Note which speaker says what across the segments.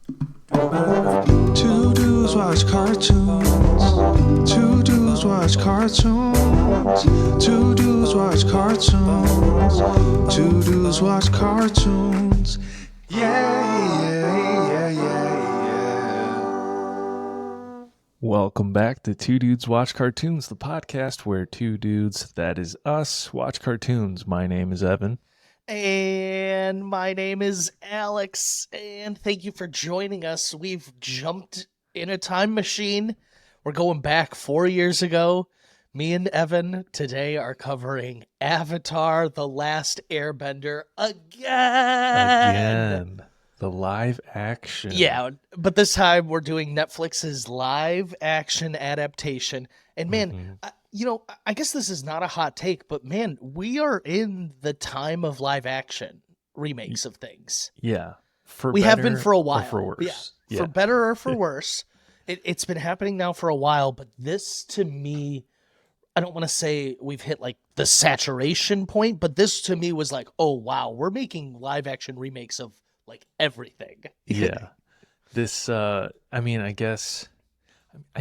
Speaker 1: Two dudes watch cartoons. Two dudes watch cartoons. Two dudes watch cartoons. Two dudes watch cartoons. Yeah.
Speaker 2: Welcome back to Two Dudes Watch Cartoons, the podcast where two dudes, that is us, watch cartoons. My name is Evan.
Speaker 3: And my name is Alex, and thank you for joining us. We've jumped in a time machine. We're going back 4 years ago. Me and Evan today are covering Avatar: The Last Airbender again.
Speaker 2: The live action.
Speaker 3: Yeah, but this time we're doing Netflix's live action adaptation. And man, I guess this is not a hot take, but man, we are in the time of live action remakes of things.
Speaker 2: Yeah.
Speaker 3: We have been for a while.
Speaker 2: Or for worse.
Speaker 3: Yeah. For better or for worse. It's been happening now for a while, but this to me, I don't want to say we've hit like the saturation point, but this to me was like, oh wow, we're making live action remakes of like everything.
Speaker 2: Yeah. This, I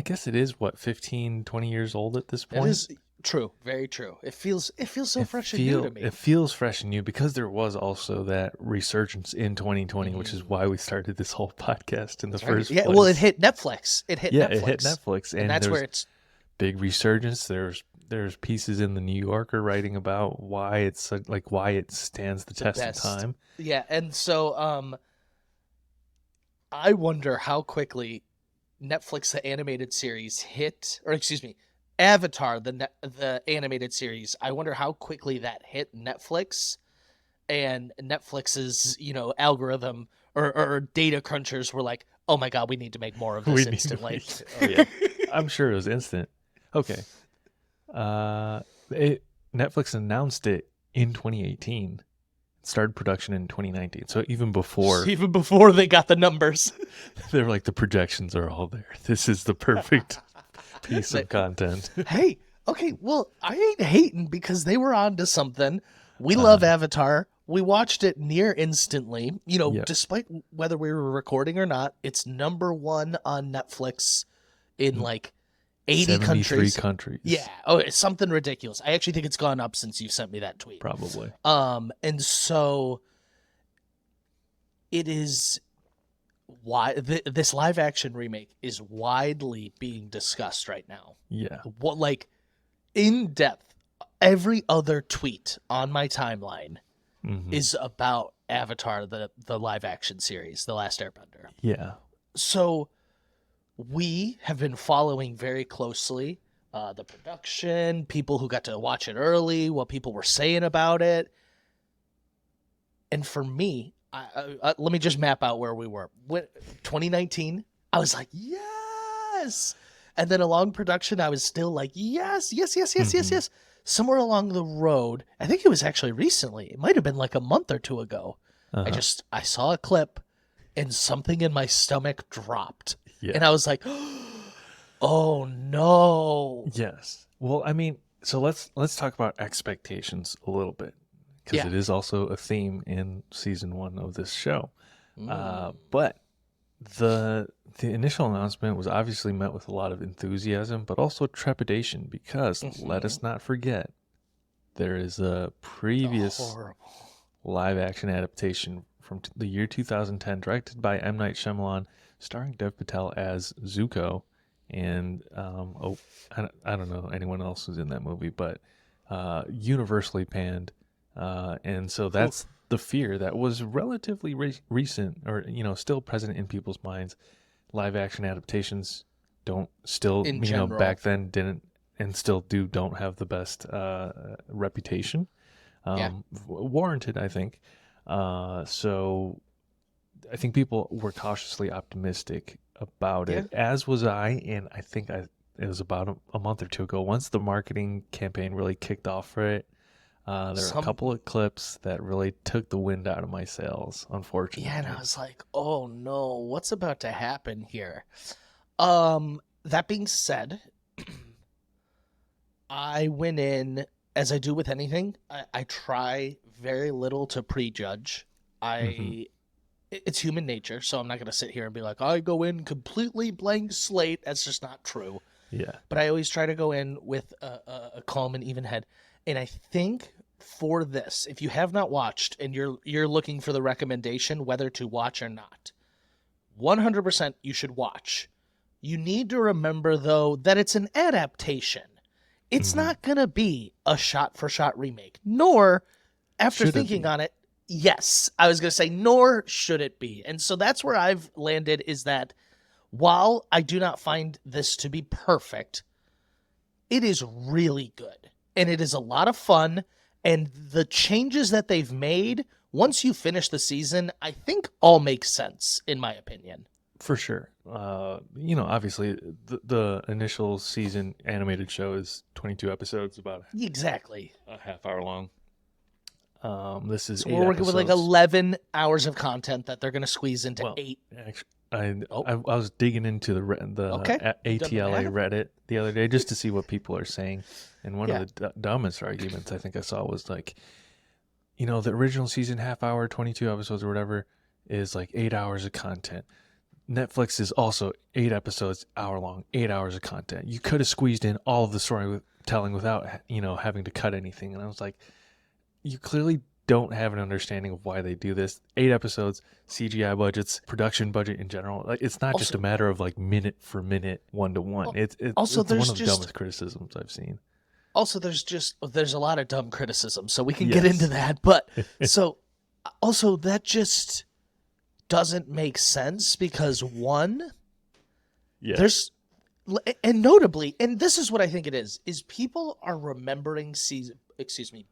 Speaker 2: guess it is, 15, 20 years old at this point?
Speaker 3: That is true. Very true. It feels so fresh and new to me.
Speaker 2: It feels fresh and new because there was also that resurgence in 2020, which is why we started this whole podcast in the first place.
Speaker 3: Yeah, well, it hit Netflix.
Speaker 2: It hit Netflix.
Speaker 3: And that's where it's...
Speaker 2: Big resurgence. There's pieces in the New Yorker writing about why it's why it stands the test of time.
Speaker 3: Yeah, and so I wonder how quickly Netflix the animated series Avatar the animated series. I wonder how quickly that hit Netflix, and Netflix's algorithm or data crunchers were like, oh my god, we need to make more of this instantly.
Speaker 2: Oh yeah, I'm sure it was instant. Okay. Netflix announced it in 2018, started production in 2019. So even before
Speaker 3: they got the numbers,
Speaker 2: they were like, the projections are all there. This is the perfect piece of content.
Speaker 3: Hey, okay, well, I ain't hating because they were on to something. We love Avatar. We watched it near instantly. Despite whether we were recording or not, it's #1 on Netflix in like 80
Speaker 2: countries.
Speaker 3: Yeah. Oh, it's something ridiculous. I actually think it's gone up since you sent me that tweet.
Speaker 2: Probably.
Speaker 3: And so it is why this live action remake is widely being discussed right now.
Speaker 2: Yeah.
Speaker 3: What, like, in depth, every other tweet on my timeline is about Avatar, the live action series, The Last Airbender.
Speaker 2: Yeah.
Speaker 3: So we have been following very closely the production, people who got to watch it early, what people were saying about it. And for me, let me just map out where we were. 2019, I was like, yes! And then along production, I was still like, yes. Somewhere along the road, I think it was actually recently, it might have been like a month or two ago, I saw a clip and something in my stomach dropped.
Speaker 2: Yeah.
Speaker 3: And I was like, oh no.
Speaker 2: Yes. Well, so let's talk about expectations a little bit, because it is also a theme in season 1 of this show. But the initial announcement was obviously met with a lot of enthusiasm, but also trepidation, because let us not forget, there is a previous live action adaptation from the year 2010, directed by M. Night Shyamalan, starring Dev Patel as Zuko, and I don't know anyone else who's in that movie, but universally panned, and so that's the fear that was relatively recent, or still present in people's minds. Live action adaptations back then didn't, and still don't have the best reputation. Warranted, I think. So I think people were cautiously optimistic about it, as was I, and I think it was about a month or two ago, once the marketing campaign really kicked off for it, there were a couple of clips that really took the wind out of my sails, unfortunately.
Speaker 3: Yeah, and I was like, oh no, what's about to happen here? That being said, I went in, as I do with anything, I try very little to prejudge. I it's human nature, so I'm not going to sit here and be like, I go in completely blank slate. That's just not true.
Speaker 2: Yeah.
Speaker 3: But I always try to go in with a calm and even head. And I think for this, if you have not watched and you're looking for the recommendation whether to watch or not, 100% you should watch. You need to remember, though, that it's an adaptation. It's not going to be a shot-for-shot remake, nor, after thinking on it, yes, I was going to say, nor should it be. And so that's where I've landed, is that while I do not find this to be perfect, it is really good. And it is a lot of fun. And the changes that they've made, once you finish the season, I think all make sense, in my opinion.
Speaker 2: For sure. Obviously, the initial season animated show is 22 episodes, about
Speaker 3: Exactly.
Speaker 2: a half hour long. This is
Speaker 3: So
Speaker 2: 8
Speaker 3: we're working with like
Speaker 2: episodes.
Speaker 3: 11 hours of content that they're going to squeeze into 8.
Speaker 2: Actually, I was digging into the ATLA Reddit the other day just to see what people are saying, and one of the dumbest arguments I think I saw was like, the original season, half hour, 22 episodes or whatever, is like 8 hours of content. Netflix is also 8 episodes, hour long, 8 hours of content. You could have squeezed in all of the storytelling without having to cut anything. And I was like, you clearly don't have an understanding of why they do this. 8 episodes, CGI budgets, production budget in general. Like, it's not just a matter of like minute for minute, 1-to-1. It's one of the dumbest criticisms I've seen.
Speaker 3: Also, there's a lot of dumb criticism, so we can get into that. But so also that just doesn't make sense because there's, and notably, and this is what I think it is people are remembering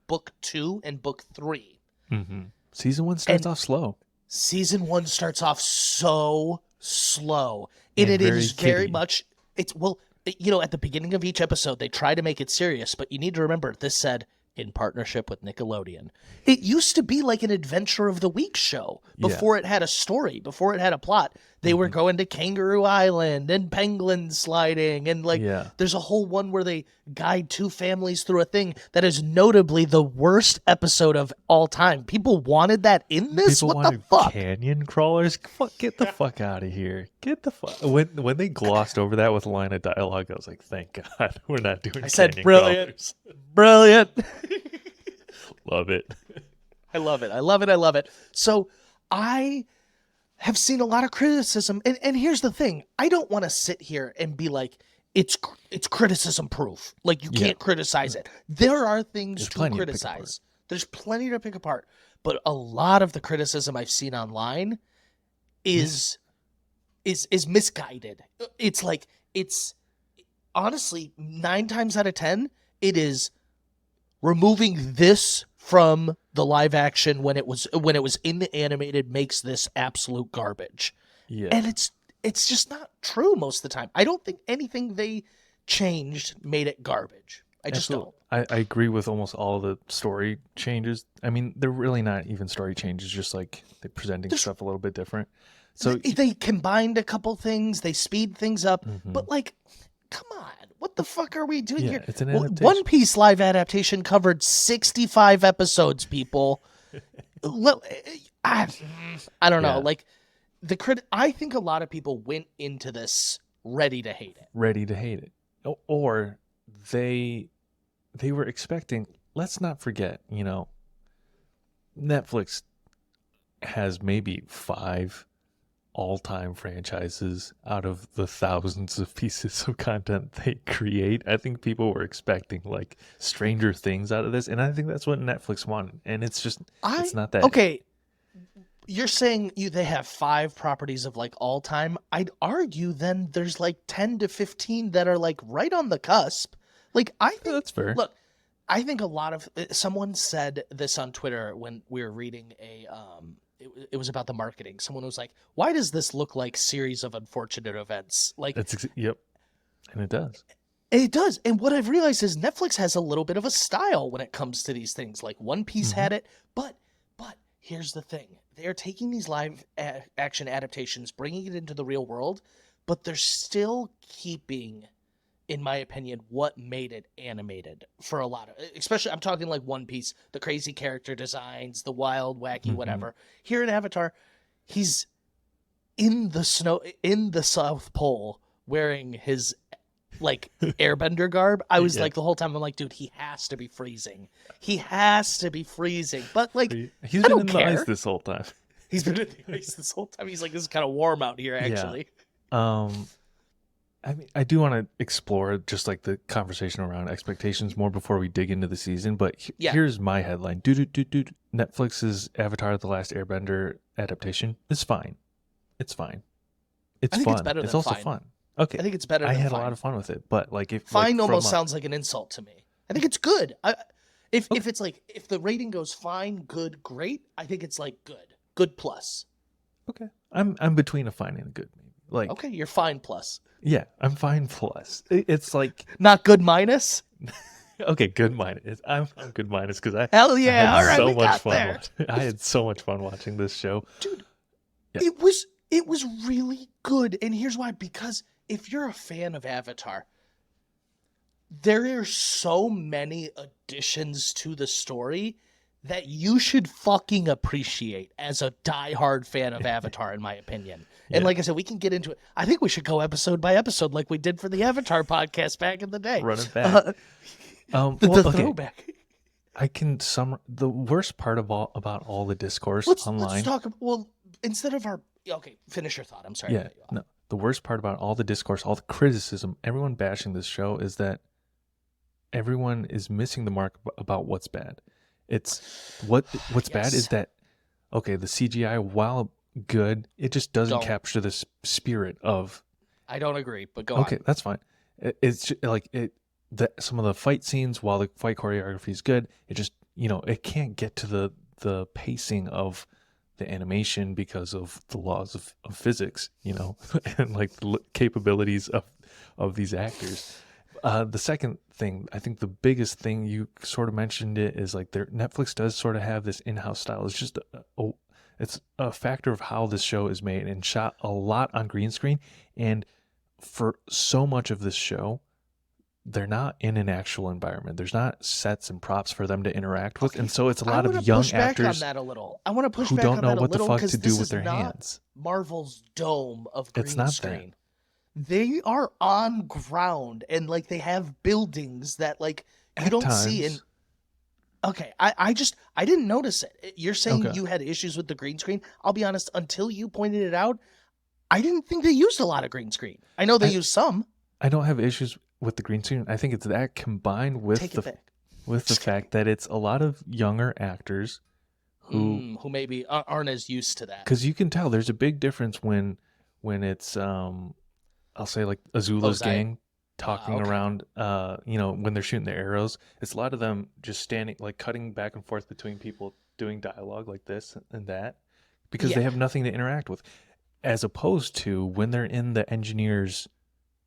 Speaker 3: book 2 and book 3.
Speaker 2: Mm-hmm. Season 1 starts off slow.
Speaker 3: Season 1 starts off so slow, and it is very much, at the beginning of each episode, they try to make it serious, but you need to remember this said in partnership with Nickelodeon. It used to be like an Adventure of the Week show before it had a story, before it had a plot. They were going to Kangaroo Island and penguin sliding, and there's a whole one where they guide 2 families through a thing that is notably the worst episode of all time. People wanted that in this?
Speaker 2: People
Speaker 3: what the fuck?
Speaker 2: Canyon crawlers? Get the fuck out of here. Get the fuck. When they glossed over that with a line of dialogue, I was like, thank God we're not doing canyon crawlers.
Speaker 3: Brilliant.
Speaker 2: Love it.
Speaker 3: I love it. So I have seen a lot of criticism, and here's the thing: I don't want to sit here and be like, it's criticism proof. Like, you can't criticize it. There are things to criticize. There's plenty to pick apart, but a lot of the criticism I've seen online is misguided. It's honestly 9 times out of 10 it is removing this from the live action when it was in the animated makes this absolute garbage. Yeah. And it's just not true most of the time. I don't think anything they changed made it garbage. I just don't.
Speaker 2: I agree with almost all of the story changes. I mean, they're really not even story changes, just like they're presenting stuff a little bit different. So
Speaker 3: they combined a couple things, they speed things up, but like, come on. What the fuck are we doing here?
Speaker 2: It's an adaptation.
Speaker 3: One Piece live adaptation covered 65 episodes, people. I don't know. Like, I think a lot of people went into this ready to hate it.
Speaker 2: Or they were expecting, let's not forget, Netflix has maybe 5 all-time franchises out of the thousands of pieces of content they create. I think people were expecting like Stranger Things out of this, and I think that's what Netflix wanted, and it's just it's not that.
Speaker 3: Okay, you're saying they have 5 properties of like all-time. I'd argue then there's like 10 to 15 that are like right on the cusp. Like, I think
Speaker 2: that's fair.
Speaker 3: Look, I think a lot of someone said this on Twitter when we were reading it was about the marketing. Someone was like, why does this look like Series of Unfortunate Events? Like,
Speaker 2: yep. And it does.
Speaker 3: It does. And what I've realized is Netflix has a little bit of a style when it comes to these things. Like, One Piece had it, but here's the thing. They're taking these live action adaptations, bringing it into the real world, but they're still keeping, in my opinion, what made it animated for a lot of, especially I'm talking like One Piece, the crazy character designs, the wild, wacky, whatever. Here in Avatar, he's in the snow in the South Pole wearing his like airbender garb. I was like the whole time I'm like, dude, he has to be freezing. He has to be freezing. But like
Speaker 2: he's
Speaker 3: I
Speaker 2: been
Speaker 3: don't
Speaker 2: in the
Speaker 3: care.
Speaker 2: ice this whole time.
Speaker 3: He's been in the ice this whole time. He's like, this is kind of warm out here actually.
Speaker 2: I mean, I do want to explore just like the conversation around expectations more before we dig into the season. But here's my headline: Netflix's Avatar: The Last Airbender adaptation is fine. It's fine. It's fun.
Speaker 3: It's better than
Speaker 2: it's also
Speaker 3: fine.
Speaker 2: fun. Okay,
Speaker 3: I think it's better.
Speaker 2: I
Speaker 3: than
Speaker 2: had
Speaker 3: fine.
Speaker 2: a lot of fun with it, but like if
Speaker 3: fine
Speaker 2: like,
Speaker 3: almost sounds like an insult to me. I think it's good. If it's like if the rating goes fine, good, great, I think it's like good plus.
Speaker 2: Okay, I'm between a fine and a good. Maybe. Like
Speaker 3: Okay, you're fine plus.
Speaker 2: Yeah, I'm fine plus. It's like
Speaker 3: not good minus.
Speaker 2: Okay, good minus. I'm good minus because I
Speaker 3: hell yeah,
Speaker 2: I had
Speaker 3: all right,
Speaker 2: so
Speaker 3: we
Speaker 2: much
Speaker 3: got
Speaker 2: fun.
Speaker 3: there.
Speaker 2: I had so much fun watching this show,
Speaker 3: dude.
Speaker 2: Yeah.
Speaker 3: It was really good, and here's why: because if you're a fan of Avatar, there are so many additions to the story that you should fucking appreciate as a diehard fan of Avatar, in my opinion. And like I said, we can get into it. I think we should go episode by episode like we did for the Avatar podcast back in the day.
Speaker 2: Run it back.
Speaker 3: The throwback.
Speaker 2: I can the worst part about all the discourse online.
Speaker 3: Let's talk. Well, instead of our finish your thought. I'm sorry.
Speaker 2: Yeah, no. The worst part about all the discourse, all the criticism, everyone bashing this show is that everyone is missing the mark about what's bad. It's what's bad is that the CGI, while good, it just doesn't capture the spirit of.
Speaker 3: I don't agree, but go on.
Speaker 2: Okay, that's fine. It's just, like some of the fight scenes, while the fight choreography is good, it just it can't get to the pacing of the animation because of the laws of physics, and like the capabilities of these actors. The second thing, I think the biggest thing, you sort of mentioned it, is like Netflix does sort of have this in-house style. It's just it's a factor of how this show is made and shot a lot on green screen. And for so much of this show, they're not in an actual environment. There's not sets and props for them to interact with. And so it's a lot of young actors
Speaker 3: I want to push
Speaker 2: who
Speaker 3: back
Speaker 2: don't
Speaker 3: on
Speaker 2: know
Speaker 3: that
Speaker 2: what the
Speaker 3: little,
Speaker 2: fuck to do with their
Speaker 3: not
Speaker 2: hands.
Speaker 3: Marvel's dome of green
Speaker 2: It's not
Speaker 3: screen. They are on ground, and like they have buildings that like you don't see. And I didn't notice it. You're saying you had issues with the green screen. I'll be honest, until you pointed it out, I didn't think they used a lot of green screen. I know they used some.
Speaker 2: I don't have issues with the green screen. I think it's that combined with the fact that it's a lot of younger actors who
Speaker 3: maybe aren't as used to that.
Speaker 2: Because you can tell there's a big difference when it's I'll say like Azula's gang talking around, when they're shooting their arrows. It's a lot of them just standing, like cutting back and forth between people doing dialogue like this and that, because they have nothing to interact with, as opposed to when they're in the engineer's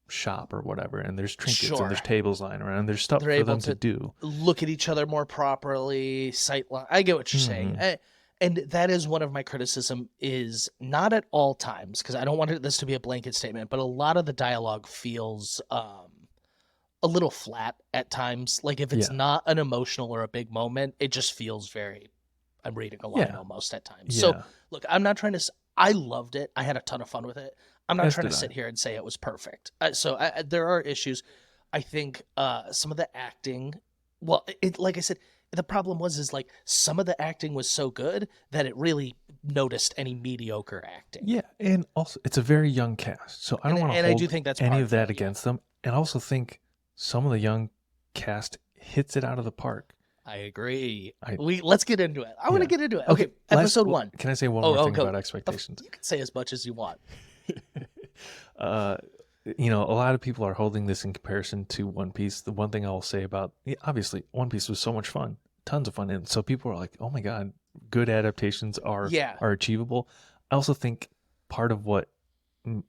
Speaker 2: shop or whatever, and there's trinkets and there's tables lying around, and there's stuff for them to do.
Speaker 3: Look at each other more properly, sight line. I get what you're saying. And that is one of my criticism, is not at all times, because I don't want this to be a blanket statement, but a lot of the dialogue feels a little flat at times. Like if it's not an emotional or a big moment, it just feels very, I'm reading a line almost at times.
Speaker 2: Yeah.
Speaker 3: So look, I'm not trying to, I loved it. I had a ton of fun with it. I'm not trying to sit here and say it was perfect. There are issues. I think some of the acting, like I said, the problem is like some of the acting was so good that it really noticed any mediocre acting.
Speaker 2: Yeah, and also it's a very young cast, so I don't want to hold
Speaker 3: I do think that's
Speaker 2: any of that against them. And I also think some of the young cast hits it out of the park.
Speaker 3: I agree. Let's get into it. I want to get into it. Okay, episode 1.
Speaker 2: Can I say one more thing about expectations?
Speaker 3: You can say as much as you want.
Speaker 2: A lot of people are holding this in comparison to One Piece. The one thing I will say about, obviously, One Piece was so much fun, tons of fun, and so people are like, "Oh my god, good adaptations are achievable." I also think part of what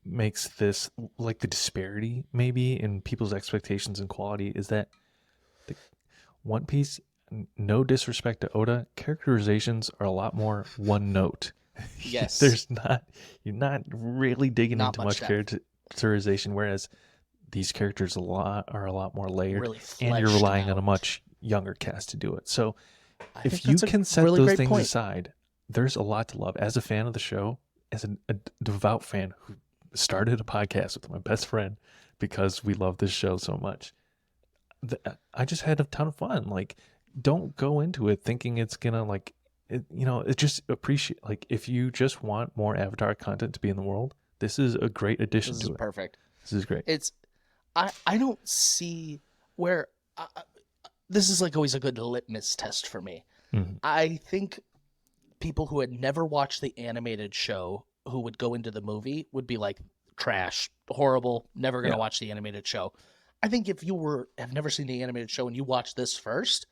Speaker 2: makes this, like the disparity maybe in people's expectations and quality, is that the One Piece, no disrespect to Oda, characterizations are a lot more one note.
Speaker 3: Yes.
Speaker 2: You're not really digging into much characterization, whereas these characters are a lot more layered,
Speaker 3: really,
Speaker 2: and you're relying on a much younger cast to do it. So if you can set those things aside, there's a lot to love. As a fan of the show, as a devout fan who started a podcast with my best friend because we love this show so much, I just had a ton of fun. Like, don't go into it thinking it's gonna like, it just appreciate, like, if you just want more Avatar content to be in the world, this is a great addition
Speaker 3: This
Speaker 2: to
Speaker 3: is
Speaker 2: it.
Speaker 3: perfect.
Speaker 2: This is great.
Speaker 3: It's I don't see where this is like always a good litmus test for me.
Speaker 2: Mhm.
Speaker 3: I think people who had never watched the animated show who would go into the movie would be like, trash, horrible, never gonna
Speaker 2: Yeah.
Speaker 3: watch the animated show. I think if you have never seen the animated show and you watch this first,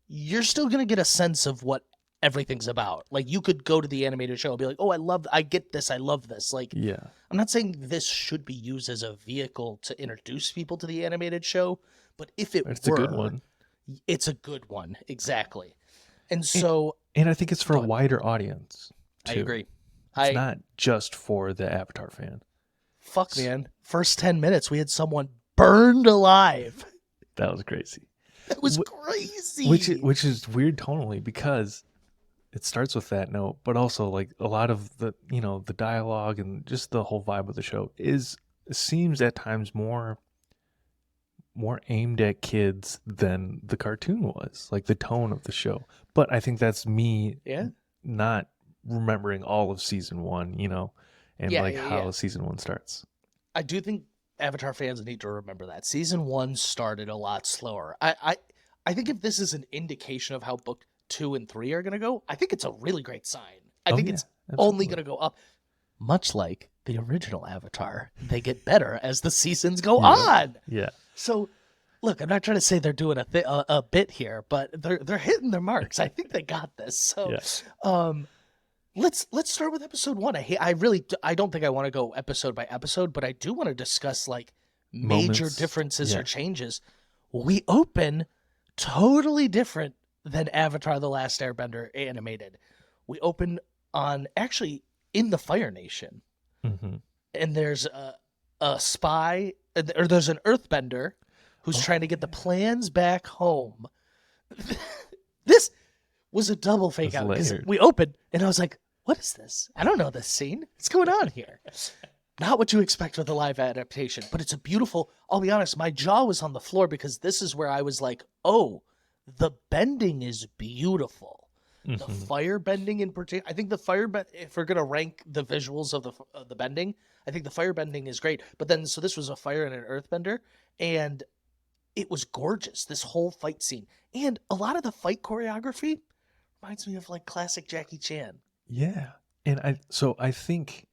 Speaker 3: you're still gonna get a sense of what everything's about. Like, you could go to the animated show and be like, oh, I get this, I love this. Like,
Speaker 2: Yeah.
Speaker 3: I'm not saying this should be used as a vehicle to introduce people to the animated show, but if it
Speaker 2: It's
Speaker 3: were,
Speaker 2: a good one.
Speaker 3: it's a good one. Exactly. And so
Speaker 2: And I think it's for
Speaker 3: Go
Speaker 2: a
Speaker 3: ahead.
Speaker 2: wider audience.
Speaker 3: I
Speaker 2: too.
Speaker 3: agree.
Speaker 2: It's not just for the Avatar fan.
Speaker 3: Fuck, man. First 10 minutes, we had someone burned alive.
Speaker 2: That was crazy.
Speaker 3: That was crazy.
Speaker 2: Which is weird tonally, because it starts with that note, but also like a lot of the the dialogue and just the whole vibe of the show seems at times more aimed at kids than the cartoon was, like the tone of the show. But I think that's me not remembering all of season 1, and how season 1 starts.
Speaker 3: I do think Avatar fans need to remember that season 1 started a lot slower. I think if this is an indication of how book 2 and 3 are going to go, I think it's a really great sign. I think it's only going to go up, much like the original Avatar. They get better as the seasons go on.
Speaker 2: Yeah.
Speaker 3: So, look, I'm not trying to say they're doing a bit here, but they're hitting their marks. I think they got this. So, let's start with episode 1. I don't think I want to go episode by episode, but I do want to discuss like major
Speaker 2: Moments.
Speaker 3: differences or changes. We open totally different than Avatar: The Last Airbender animated. We open on actually in the Fire Nation, and there's a spy, or there's an Earthbender who's trying to get the plans back home. This was a double fake out, because we opened and I was like, what is this? I don't know this scene. What's going on here? Not what you expect with a live adaptation, but it's a beautiful, I'll be honest, my jaw was on the floor, because this is where I was like, oh, the bending is beautiful. The fire bending in particular, I think the fire if we're going to rank the visuals of the bending, I think the fire bending is great. But then, so this was a fire and an earthbender, and it was gorgeous, this whole fight scene. And a lot of the fight choreography reminds me of like classic Jackie Chan.
Speaker 2: Yeah. And I think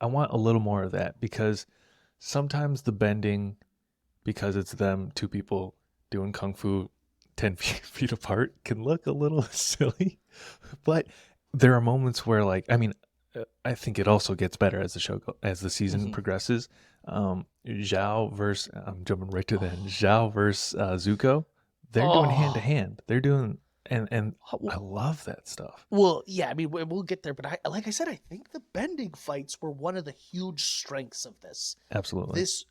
Speaker 2: I want a little more of that, because sometimes the bending, because it's them, two people doing kung fu 10 feet apart, can look a little silly. But there are moments where, like, I mean, I think it also gets better as the season progresses. Zhao versus, I'm jumping right to the end, Zhao versus Zuko, they're doing hand to hand. They're doing, and I love that stuff.
Speaker 3: Well, yeah, I mean, we'll get there, but like I said, I think the bending fights were one of the huge strengths of this.
Speaker 2: Absolutely.
Speaker 3: This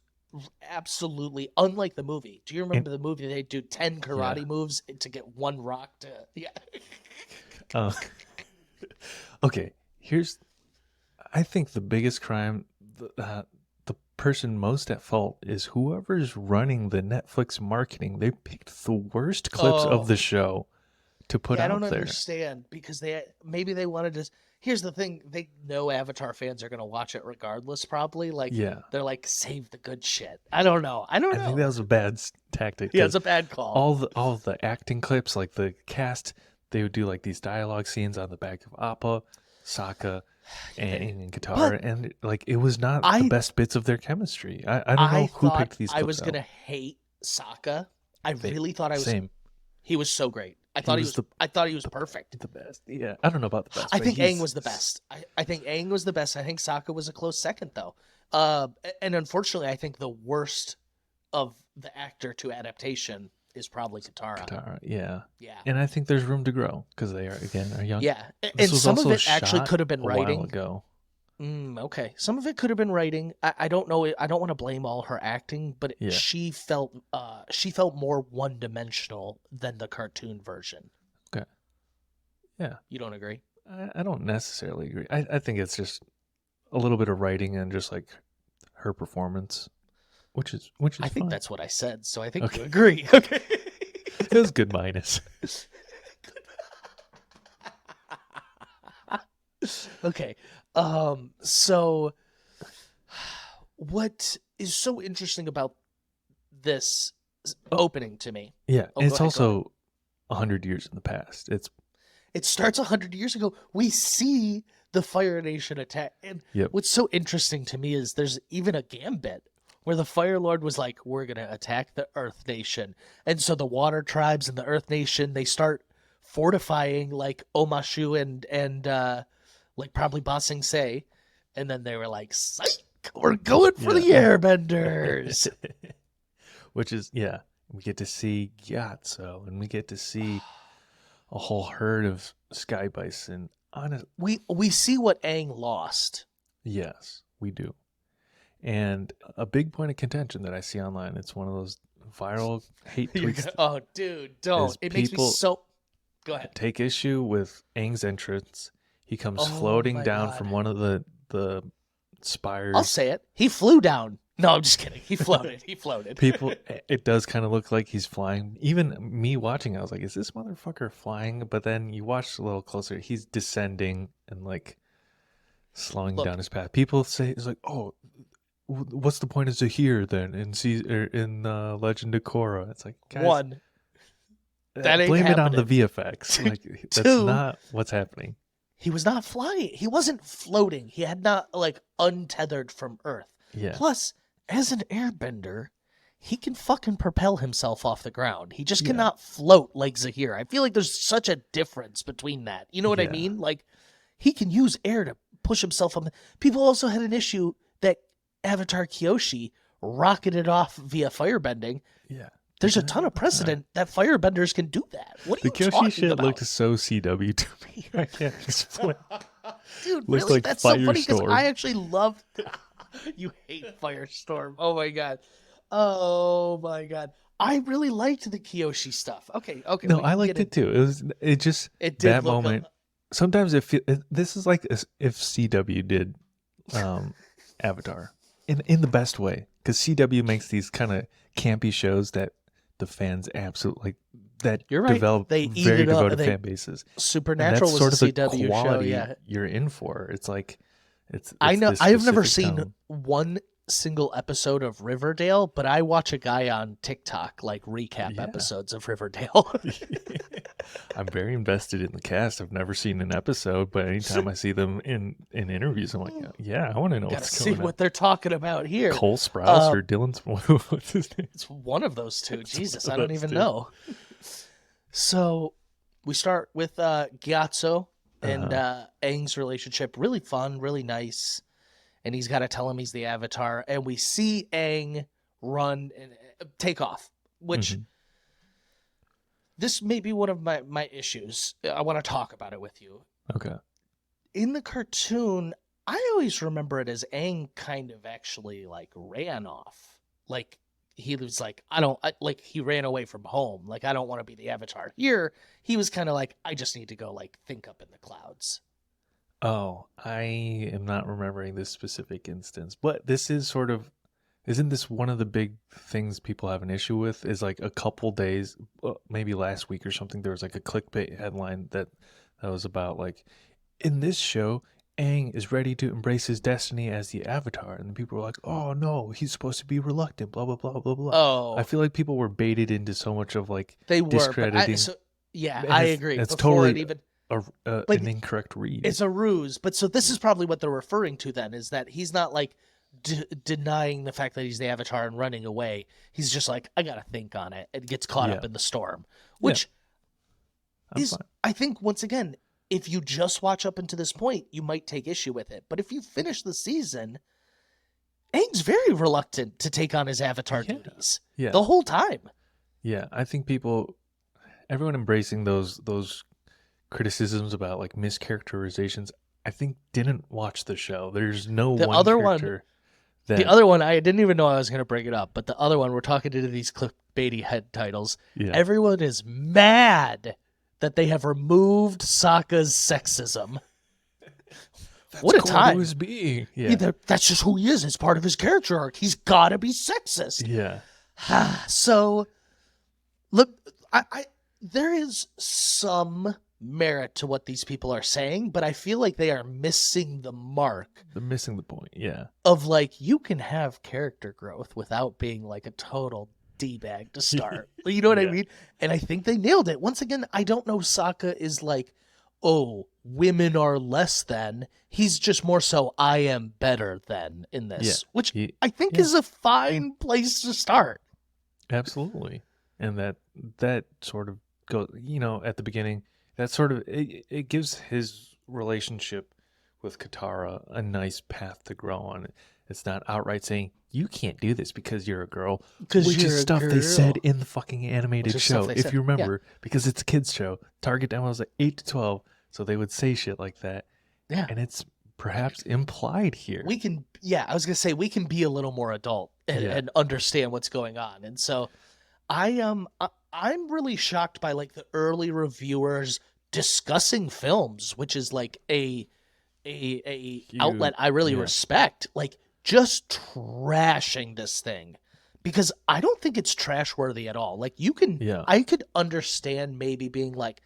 Speaker 3: absolutely, unlike the movie. Do you remember the movie? They do 10 karate moves to get one rock to,
Speaker 2: Okay, I think the biggest crime, the person most at fault is whoever's running the Netflix marketing. They picked the worst clips of the show to put out there.
Speaker 3: I don't understand, because maybe they wanted to. Here's the thing: they know Avatar fans are going to watch it regardless, probably. Like, they're like, save the good shit. I don't know. I think
Speaker 2: that was a bad tactic.
Speaker 3: Yeah, it's a bad call.
Speaker 2: All the acting clips, like the cast, they would do like these dialogue scenes on the back of Appa, Sokka, and Katara, and like it was not the best bits of their chemistry. I don't know who picked these clips.
Speaker 3: I was gonna hate Sokka. I really thought I was.
Speaker 2: Same.
Speaker 3: He was so great. I thought he was perfect.
Speaker 2: The best. Yeah. I don't know about the best.
Speaker 3: I think Aang was the best. I think Aang was the best. I think Sokka was a close second, though. And unfortunately, I think the worst of the actor to adaptation is probably Katara.
Speaker 2: Yeah.
Speaker 3: Yeah.
Speaker 2: And I think there's room to grow, because they are young.
Speaker 3: Yeah. And some of it actually could have been writing.
Speaker 2: A while ago.
Speaker 3: Okay. Some of it could have been writing. I don't know. I don't want to blame all her acting, but she felt more one-dimensional than the cartoon version.
Speaker 2: Okay. Yeah.
Speaker 3: You don't agree?
Speaker 2: I don't necessarily agree. I think it's just a little bit of writing and just like her performance, which is
Speaker 3: I think
Speaker 2: fine.
Speaker 3: that's what I said, so I think
Speaker 2: Okay.
Speaker 3: you agree. Okay.
Speaker 2: It was good minus.
Speaker 3: Okay. So what is so interesting about this opening to me?
Speaker 2: Yeah,
Speaker 3: Oh,
Speaker 2: it's
Speaker 3: go ahead, go ahead.
Speaker 2: also 100 years in the past.
Speaker 3: It starts 100 years ago. We see the Fire Nation attack. And
Speaker 2: Yep.
Speaker 3: what's so interesting to me is there's even a gambit where the Fire Lord was like, we're going to attack the Earth Nation. And so the Water Tribes and the Earth Nation, they start fortifying like Omashu and like probably Ba Sing Se. And then they were like, psych, we're going for the Airbenders.
Speaker 2: Which is, yeah, we get to see Gyatso, and we get to see a whole herd of sky bison.
Speaker 3: We see what Aang lost.
Speaker 2: Yes, we do. And a big point of contention that I see online, it's one of those viral hate tweets.
Speaker 3: Oh, dude, don't. It makes me
Speaker 2: people
Speaker 3: so... Go ahead.
Speaker 2: Take issue with Aang's entrance. He comes
Speaker 3: Oh
Speaker 2: floating
Speaker 3: my
Speaker 2: down
Speaker 3: God.
Speaker 2: from one of the spires.
Speaker 3: I'll say it. He flew down. No, I'm just kidding. He floated. He floated.
Speaker 2: People, it does kind of look like he's flying. Even me watching, I was like, is this motherfucker flying? But then you watch a little closer, he's descending and like slowing
Speaker 3: Look.
Speaker 2: down his path. People say, it's like, oh, what's the point of Zahir then in Legend of Korra? It's like, guys,
Speaker 3: One. That ain't
Speaker 2: blame it on the
Speaker 3: happening.
Speaker 2: VFX. Like, that's
Speaker 3: Two.
Speaker 2: not what's happening.
Speaker 3: He was not flying. He wasn't floating. He had not like untethered from Earth.
Speaker 2: Yeah.
Speaker 3: Plus, as an airbender, he can fucking propel himself off the ground. He just cannot float like Zahir. I feel like there's such a difference between that. You know what I
Speaker 2: Yeah.
Speaker 3: mean? Like, he can use air to push himself up. People also had an issue that Avatar Kyoshi rocketed off via firebending.
Speaker 2: Yeah.
Speaker 3: There's a ton of precedent that firebenders can do that. What are
Speaker 2: The
Speaker 3: you talking
Speaker 2: Kyoshi shit
Speaker 3: about?
Speaker 2: looked so CW to me. I can't explain.
Speaker 3: Dude,
Speaker 2: looks
Speaker 3: really?
Speaker 2: like
Speaker 3: That's so funny because
Speaker 2: Firestorm.
Speaker 3: I actually love... You hate Firestorm. Oh, my God. Oh, my God. I really liked the Kyoshi stuff. Okay.
Speaker 2: No,
Speaker 3: we
Speaker 2: I
Speaker 3: can
Speaker 2: liked
Speaker 3: get
Speaker 2: it too. It just
Speaker 3: It did
Speaker 2: that
Speaker 3: look
Speaker 2: moment. Sometimes this is like if CW did Avatar in the best way, because CW makes these kind of campy shows that the fans absolutely that
Speaker 3: You're right.
Speaker 2: develop
Speaker 3: They eat
Speaker 2: very
Speaker 3: it up.
Speaker 2: devoted fan bases. And
Speaker 3: Supernatural
Speaker 2: that's
Speaker 3: was
Speaker 2: sort
Speaker 3: a
Speaker 2: of the
Speaker 3: CW
Speaker 2: quality
Speaker 3: show. Yeah.
Speaker 2: you're in for. It's like it's
Speaker 3: I know.
Speaker 2: this
Speaker 3: I have never
Speaker 2: specific
Speaker 3: seen
Speaker 2: tone.
Speaker 3: one single episode of Riverdale, but I watch a guy on TikTok like recap
Speaker 2: Yeah.
Speaker 3: episodes of Riverdale.
Speaker 2: I'm very invested in the cast. I've never seen an episode, but anytime I see them in interviews, I'm like, yeah, I want to know
Speaker 3: Gotta
Speaker 2: what's
Speaker 3: see
Speaker 2: going on.
Speaker 3: what they're talking about here.
Speaker 2: Cole Sprouse
Speaker 3: Um,
Speaker 2: or Dylan? What's his name?
Speaker 3: It's one of those two.
Speaker 2: It's
Speaker 3: Jesus,
Speaker 2: one
Speaker 3: I
Speaker 2: of
Speaker 3: don't
Speaker 2: those
Speaker 3: even
Speaker 2: two.
Speaker 3: know. So we start with Gyatso and Aang's relationship. Really fun, really nice. And he's got to tell him he's the Avatar. And we see Aang run and take off, which
Speaker 2: Mhm.
Speaker 3: this may be one of my issues. I want to talk about it with you.
Speaker 2: Okay.
Speaker 3: In the cartoon, I always remember it as Aang kind of actually like ran off. Like he was like, like he ran away from home. Like, I don't want to be the Avatar. Here, he was kind of like, I just need to go like think up in the clouds.
Speaker 2: Oh, I am not remembering this specific instance, but this is sort of, isn't this one of the big things people have an issue with? Is like a couple days, maybe last week or something, there was like a clickbait headline that was about like, in this show, Aang is ready to embrace his destiny as the Avatar, and people were like, "Oh no, he's supposed to be reluctant." Blah blah blah blah blah.
Speaker 3: Oh,
Speaker 2: I feel like people were baited into so much of like
Speaker 3: they were. But
Speaker 2: discrediting.
Speaker 3: yeah,
Speaker 2: And
Speaker 3: I
Speaker 2: it's-
Speaker 3: agree.
Speaker 2: it's
Speaker 3: Before
Speaker 2: totally
Speaker 3: it even,
Speaker 2: an incorrect read.
Speaker 3: it's a ruse. But so this is probably what they're referring to then, is that he's not like denying the fact that he's the Avatar and running away. He's just like, I gotta think on it, and gets caught up
Speaker 2: Yeah.
Speaker 3: in the storm, which
Speaker 2: I'm
Speaker 3: is,
Speaker 2: fine.
Speaker 3: I think, once again, if you just watch up until this point, you might take issue with it. But if you finish the season, Aang's very reluctant to take on his Avatar
Speaker 2: Yeah.
Speaker 3: duties
Speaker 2: Yeah.
Speaker 3: the whole time.
Speaker 2: Yeah, I think everyone embracing those criticisms about like mischaracterizations, I think didn't watch the show. There's no
Speaker 3: The
Speaker 2: one
Speaker 3: other one-
Speaker 2: character that
Speaker 3: The other one, I didn't even know I was going to bring it up, but the other one, we're talking to these clickbaity head titles.
Speaker 2: yeah.
Speaker 3: Everyone is mad that they have removed Sokka's sexism. what a time.
Speaker 2: Who is being. Yeah.
Speaker 3: That's just who he is. It's part of his character arc. He's got to be sexist.
Speaker 2: Yeah.
Speaker 3: So, look, I there is some merit to what these people are saying, but I feel like they are missing the mark.
Speaker 2: They're missing the point. Yeah.
Speaker 3: Of like, you can have character growth without being like a total D-bag to start. You know what I mean? And I think they nailed it. Once again, I don't know Sokka is like, oh, women are less than. He's just more so, I am better than in this, which I think is a fine place to start.
Speaker 2: Absolutely. And that sort of goes, at the beginning, that sort of, it gives his relationship with Katara a nice path to grow on. It's not outright saying, you can't do this because you're a girl. Which is stuff they said in the fucking animated show, if you remember, because it's a kid's show. Target demo was like 8 to 12, so they would say shit like that. Yeah. And it's perhaps implied here.
Speaker 3: We can, I was going to say, we can be a little more adult and understand what's going on. And so I'm really shocked by like the early reviewers discussing films, which is like a outlet I really respect. Like, just trashing this thing, because I don't think it's trash worthy at all. Like, you can, I could understand maybe being like,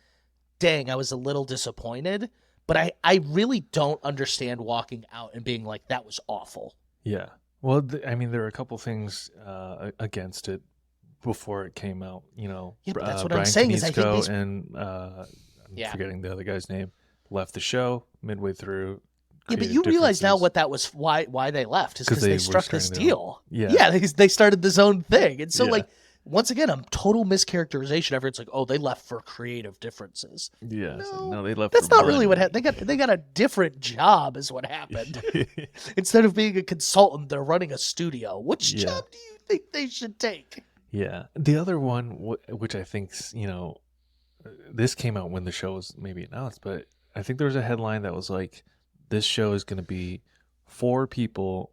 Speaker 3: dang, I was a little disappointed, but I really don't understand walking out and being like, that was awful.
Speaker 2: Yeah. Well, I mean, there are a couple things against it before it came out,
Speaker 3: but that's what
Speaker 2: Brian
Speaker 3: I'm saying
Speaker 2: Konietzko
Speaker 3: is I think these...
Speaker 2: and I'm forgetting the other guy's name, left the show midway through.
Speaker 3: Yeah, but you realize now what that was, why they left, is because they struck this deal. They started this own thing. And so, like, once again, a total mischaracterization. Everyone's like, oh, they left for creative differences.
Speaker 2: Yeah, no, they left.
Speaker 3: That's
Speaker 2: for
Speaker 3: not really what happened. They got a different job is what happened. Instead of being a consultant, they're running a studio. Which job do you think they should take?
Speaker 2: Yeah. The other one, which I think's, this came out when the show was maybe announced, but I think there was a headline that was like, this show is going to be for people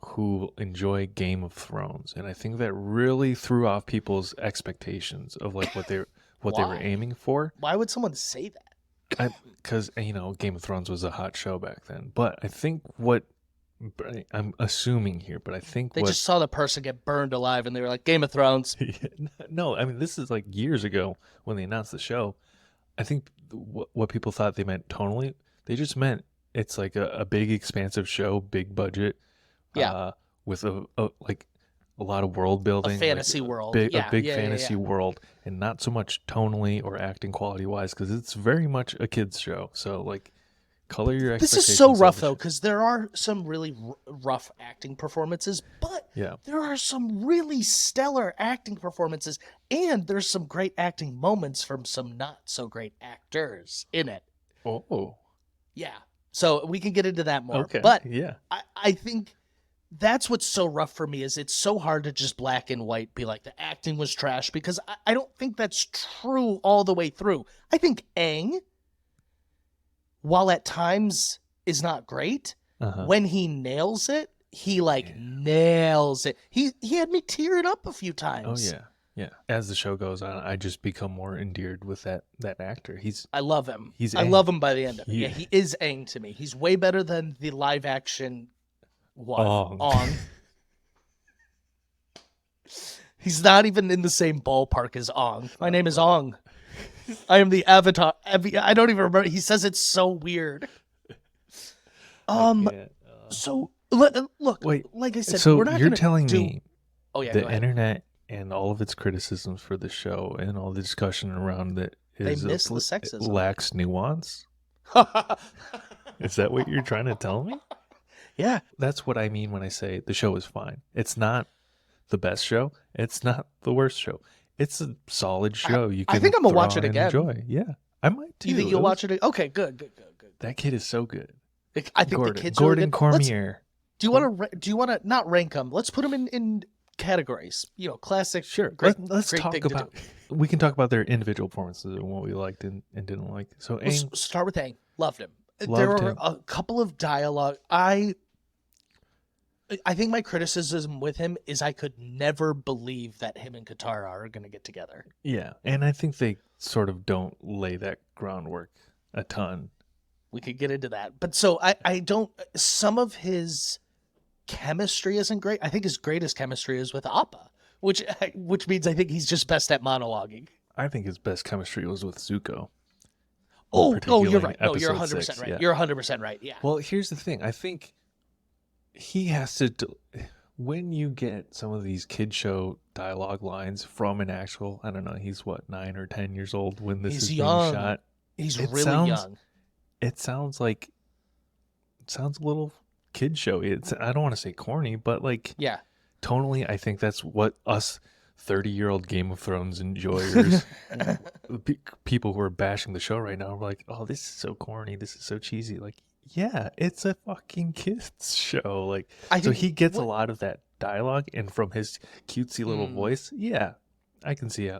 Speaker 2: who enjoy Game of Thrones, and I think that really threw off people's expectations of like what they were aiming for.
Speaker 3: Why would someone say that?
Speaker 2: Because Game of Thrones was a hot show back then. But I think what I'm assuming here, but I think
Speaker 3: they just saw the person get burned alive, and they were like, Game of Thrones.
Speaker 2: No, I mean, this is like years ago when they announced the show. I think what people thought they meant tonally, they just meant it's like a big, expansive show, big budget, with a lot of world building,
Speaker 3: a fantasy world,
Speaker 2: a big fantasy world, and not so much tonally or acting quality wise, because it's very much a kids show. So like, color your expectations.
Speaker 3: This is so rough though, because there are some really rough acting performances, but there are some really stellar acting performances, and there's some great acting moments from some not so great actors in it.
Speaker 2: Oh,
Speaker 3: yeah. So we can get into that more.
Speaker 2: Okay.
Speaker 3: But I think that's what's so rough for me, is it's so hard to just black and white be like the acting was trash, because I don't think that's true all the way through. I think Aang, while at times is not great, when he nails it, he nails it. He had me tearing up a few times.
Speaker 2: Oh yeah. Yeah, as the show goes on, I just become more endeared with that actor. I
Speaker 3: love him. I
Speaker 2: Aang.
Speaker 3: love him by the end of it. Yeah, he is Aang to me. He's way better than the live action Ong. He's not even in the same ballpark as Ong. My name is Ong. I am the Avatar. I don't even remember. He says it's so weird. So look,
Speaker 2: wait.
Speaker 3: Like I said,
Speaker 2: so
Speaker 3: we're not
Speaker 2: you're
Speaker 3: gonna
Speaker 2: telling
Speaker 3: do...
Speaker 2: me the internet and all of its criticisms for the show and all the discussion around it
Speaker 3: they miss the sexism.
Speaker 2: It lacks nuance. Is that what you're trying to tell me?
Speaker 3: Yeah,
Speaker 2: that's what I mean when I say the show is fine. It's not the best show. It's not the worst show. It's a solid show. I
Speaker 3: think I'm gonna watch it again.
Speaker 2: Enjoy. Yeah, I might too.
Speaker 3: You think you'll watch it? Okay, good.
Speaker 2: That kid is so good.
Speaker 3: I think the kid's
Speaker 2: Gordon
Speaker 3: really good.
Speaker 2: Cormier.
Speaker 3: Do you want to not rank them? Let's put them in categories. Classic.
Speaker 2: Sure. Let's talk about. We can talk about their individual performances and what we liked and didn't like. So Aang,
Speaker 3: let's start with Aang. Loved him. There were a couple of dialogue. I think my criticism with him is I could never believe that him and Katara are going to get together.
Speaker 2: Yeah, and I think they sort of don't lay that groundwork a ton.
Speaker 3: We could get into that. But so I don't, some of his chemistry isn't great. I think his greatest chemistry is with Appa, which means I think he's just best at monologuing.
Speaker 2: I think his best chemistry was with Zuko.
Speaker 3: Oh, you're
Speaker 2: particularly
Speaker 3: right. No, you're
Speaker 2: episode
Speaker 3: 100%
Speaker 2: 6,
Speaker 3: right.
Speaker 2: yeah.
Speaker 3: You're 100% right. Yeah.
Speaker 2: Well, here's the thing. I think he has to. When you get some of these kid show dialogue lines from an actual, I don't know, he's what, 9 or 10 years old when this is
Speaker 3: young.
Speaker 2: being shot.
Speaker 3: He's
Speaker 2: It
Speaker 3: really
Speaker 2: sounds-
Speaker 3: young.
Speaker 2: It sounds a little kid showy. I don't want to say corny, but like
Speaker 3: Yeah.
Speaker 2: tonally, I think that's what us 30-year-old Game of Thrones enjoyers, people who are bashing the show right now, are like, oh, this is so corny. This is so cheesy. Like, yeah, it's a fucking kids show. Like,
Speaker 3: I
Speaker 2: so
Speaker 3: think
Speaker 2: he gets a
Speaker 3: what-
Speaker 2: lot of that dialogue, and from his cutesy little voice, yeah, I can see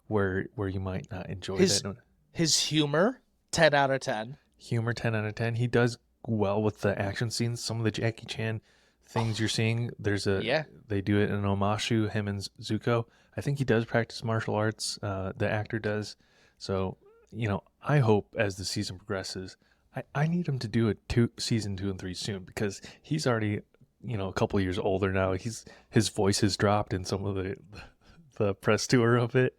Speaker 2: where you might not enjoy that.
Speaker 3: His humor, 10 out of 10.
Speaker 2: Humor, 10 out of 10. He does well with the action scenes. Some of the Jackie Chan things you're seeing, they do it in Omashu, him and Zuko. I think he does practice martial arts. The actor does. So, I hope as the season progresses, I need him to do season 2 and 3 soon, because he's already, a couple years older now. His voice has dropped in some of the press tour of it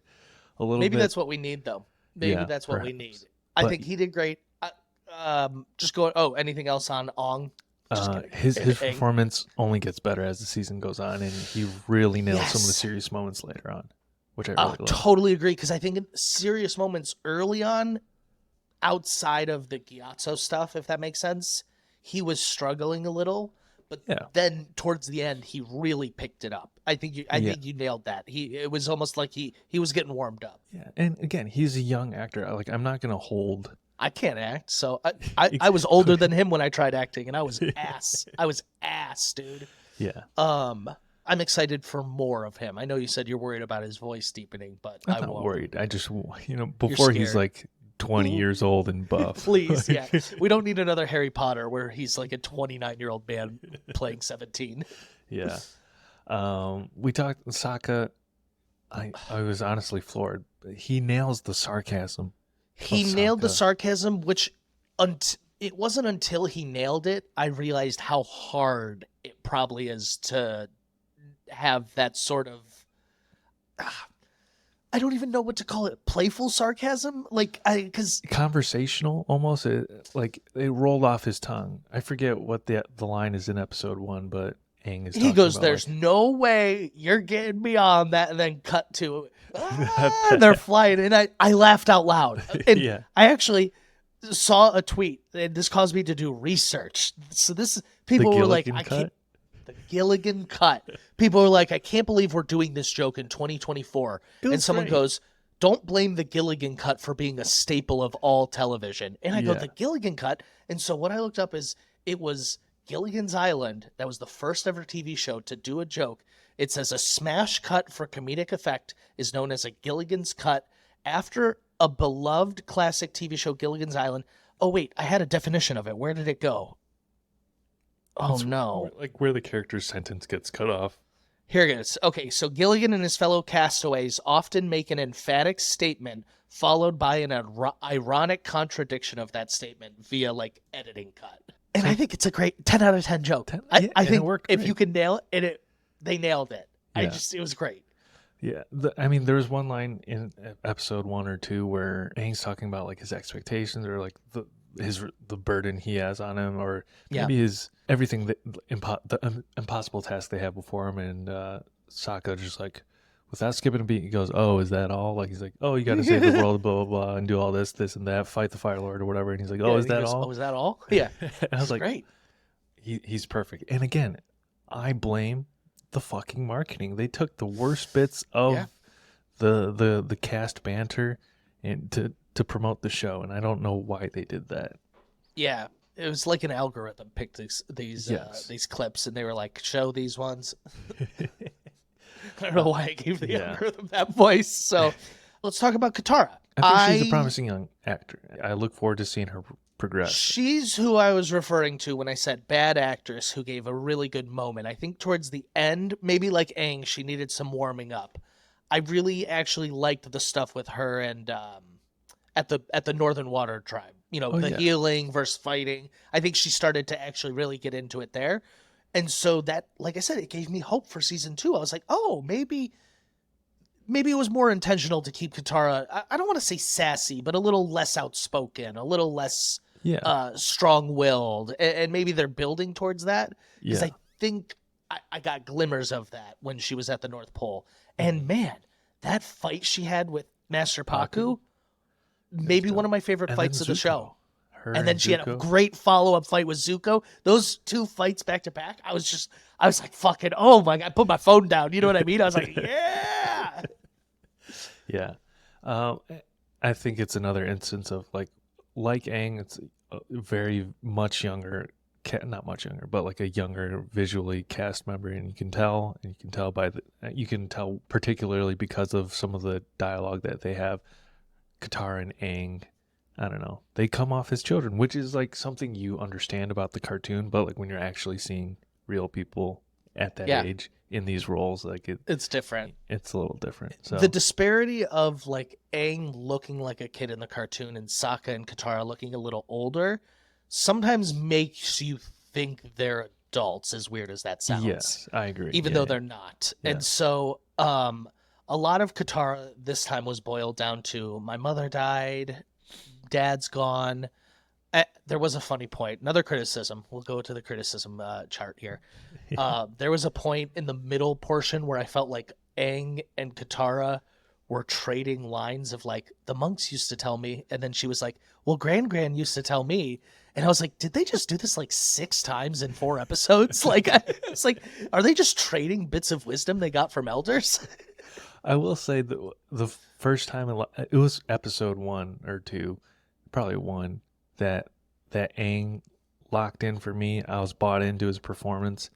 Speaker 2: a little bit.
Speaker 3: Maybe that's what we need, though. Maybe that's what we need. I think he did great. Just going. Oh, anything else on Ong?
Speaker 2: His performance only gets better as the season goes on, and he really nails some of the
Speaker 3: Yes.
Speaker 2: serious moments later on, which I really love.
Speaker 3: Totally agree, because I think in serious moments early on, outside of the Gyatso stuff, if that makes sense, he was struggling a little. But then towards the end, he really picked it up. I think you nailed that. It was almost like he was getting warmed up.
Speaker 2: Yeah, and again, he's a young actor. I'm not gonna hold.
Speaker 3: I can't act, so I was older than him when I tried acting, and I was ass. I was ass, dude.
Speaker 2: Yeah.
Speaker 3: I'm excited for more of him. I know you said you're worried about his voice deepening, but
Speaker 2: I'm not worried. I just, before he's
Speaker 3: scared.
Speaker 2: like 20 years old and buff.
Speaker 3: Please, yeah. We don't need another Harry Potter where he's like a 29-year-old man playing 17.
Speaker 2: Yeah. We talked Sokka. I was honestly floored. He nails the sarcasm.
Speaker 3: He nailed the sarcasm, which it wasn't until he nailed it I realized how hard it probably is to have that sort of I don't even know what to call it, playful sarcasm, because
Speaker 2: conversational almost. It rolled off his tongue. I forget what the line is in episode 1, but Aang is.
Speaker 3: He goes,
Speaker 2: about,
Speaker 3: "There's no way you're getting me on that," and then cut to they're flying, and I laughed out loud. And
Speaker 2: Yeah.
Speaker 3: I actually saw a tweet, and this caused me to do research. So people were like,
Speaker 2: Gilligan cut?
Speaker 3: The Gilligan cut. People were like, I can't believe we're doing this joke in 2024. And someone goes, don't blame the Gilligan cut for being a staple of all television. And I go, the Gilligan cut. And so what I looked up is it was Gilligan's Island. That was the first ever TV show to do a joke. It says a smash cut for comedic effect is known as a Gilligan's cut after a beloved classic TV show, Gilligan's Island. Oh, wait, I had a definition of it. Where did it go? Oh, no.
Speaker 2: Like where the character's sentence gets cut off.
Speaker 3: Here it is. Okay, so Gilligan and his fellow castaways often make an emphatic statement followed by an ironic contradiction of that statement via editing cut. And I think it's a great 10 out of 10 joke. I think
Speaker 2: it worked
Speaker 3: if
Speaker 2: great.
Speaker 3: you can nail it, they nailed it.
Speaker 2: Yeah.
Speaker 3: It was great.
Speaker 2: Yeah, there was one line in episode 1 or 2 where Aang's talking about his expectations or the burden he has on him, or maybe his everything that the impossible task they have before him, and Sokka just without skipping a beat, he goes, "Oh, is that all?" He's like, "Oh, you got to save the world, blah blah blah, and do all this and that, fight the Fire Lord or whatever," and he's like, "Oh, is that all?"
Speaker 3: Oh, is that all? Yeah,
Speaker 2: I was like,
Speaker 3: great.
Speaker 2: He's perfect. And again, I blame the fucking marketing. They took the worst bits of the cast banter and to promote the show, and I don't know why they did that.
Speaker 3: Yeah, it was like an algorithm picked these clips, and they were like, show these ones. I don't know why I gave the algorithm that voice. So let's talk about Katara.
Speaker 2: I think she's a promising young actor. I look forward to seeing her progress.
Speaker 3: She's who I was referring to when I said bad actress who gave a really good moment. I think towards the end, maybe like Aang, she needed some warming up. I really actually liked the stuff with her and at the Northern Water tribe. the healing versus fighting. I think she started to actually really get into it there. And so that, like I said, it gave me hope for season 2. I was like, oh, maybe it was more intentional to keep Katara, I don't want to say sassy, but a little less outspoken, a little less strong-willed. And maybe they're building towards that. Because I think I got glimmers of that when she was at the North Pole. And man, that fight she had with Master Paku, maybe one of my favorite fights of the show. And then she had a great follow-up fight with Zuko. Those 2 fights back to back, I was like, fucking, oh my God, I put my phone down. You know what I mean? I was like, yeah.
Speaker 2: Yeah. I think it's another instance of like Aang, it's a very much younger, not much younger, but like a younger visually cast member. And you can tell particularly because of some of the dialogue that they have, Katara and Aang, I don't know, they come off as children, which is like something you understand about the cartoon, but like when you're actually seeing real people at that age in these roles, like
Speaker 3: it's different.
Speaker 2: It's a little different. So
Speaker 3: the disparity of like Aang looking like a kid in the cartoon and Sokka and Katara looking a little older sometimes makes you think they're adults, as weird as that sounds.
Speaker 2: Yes, I agree.
Speaker 3: Even though they're not. Yeah. And so a lot of Katara this time was boiled down to my mother died, dad's gone. There was a funny point. Another criticism. We'll go to the criticism chart here. There was a point in the middle portion where I felt like Aang and Katara were trading lines of like, the monks used to tell me. And then she was like, well, Gran used to tell me. And I was like, did they just do this like 6 times in 4 episodes? Like, it's like, are they just trading bits of wisdom they got from elders?
Speaker 2: I will say that the first time it was episode 1 or 2, probably 1, that Aang locked in for me. I was bought into his performance.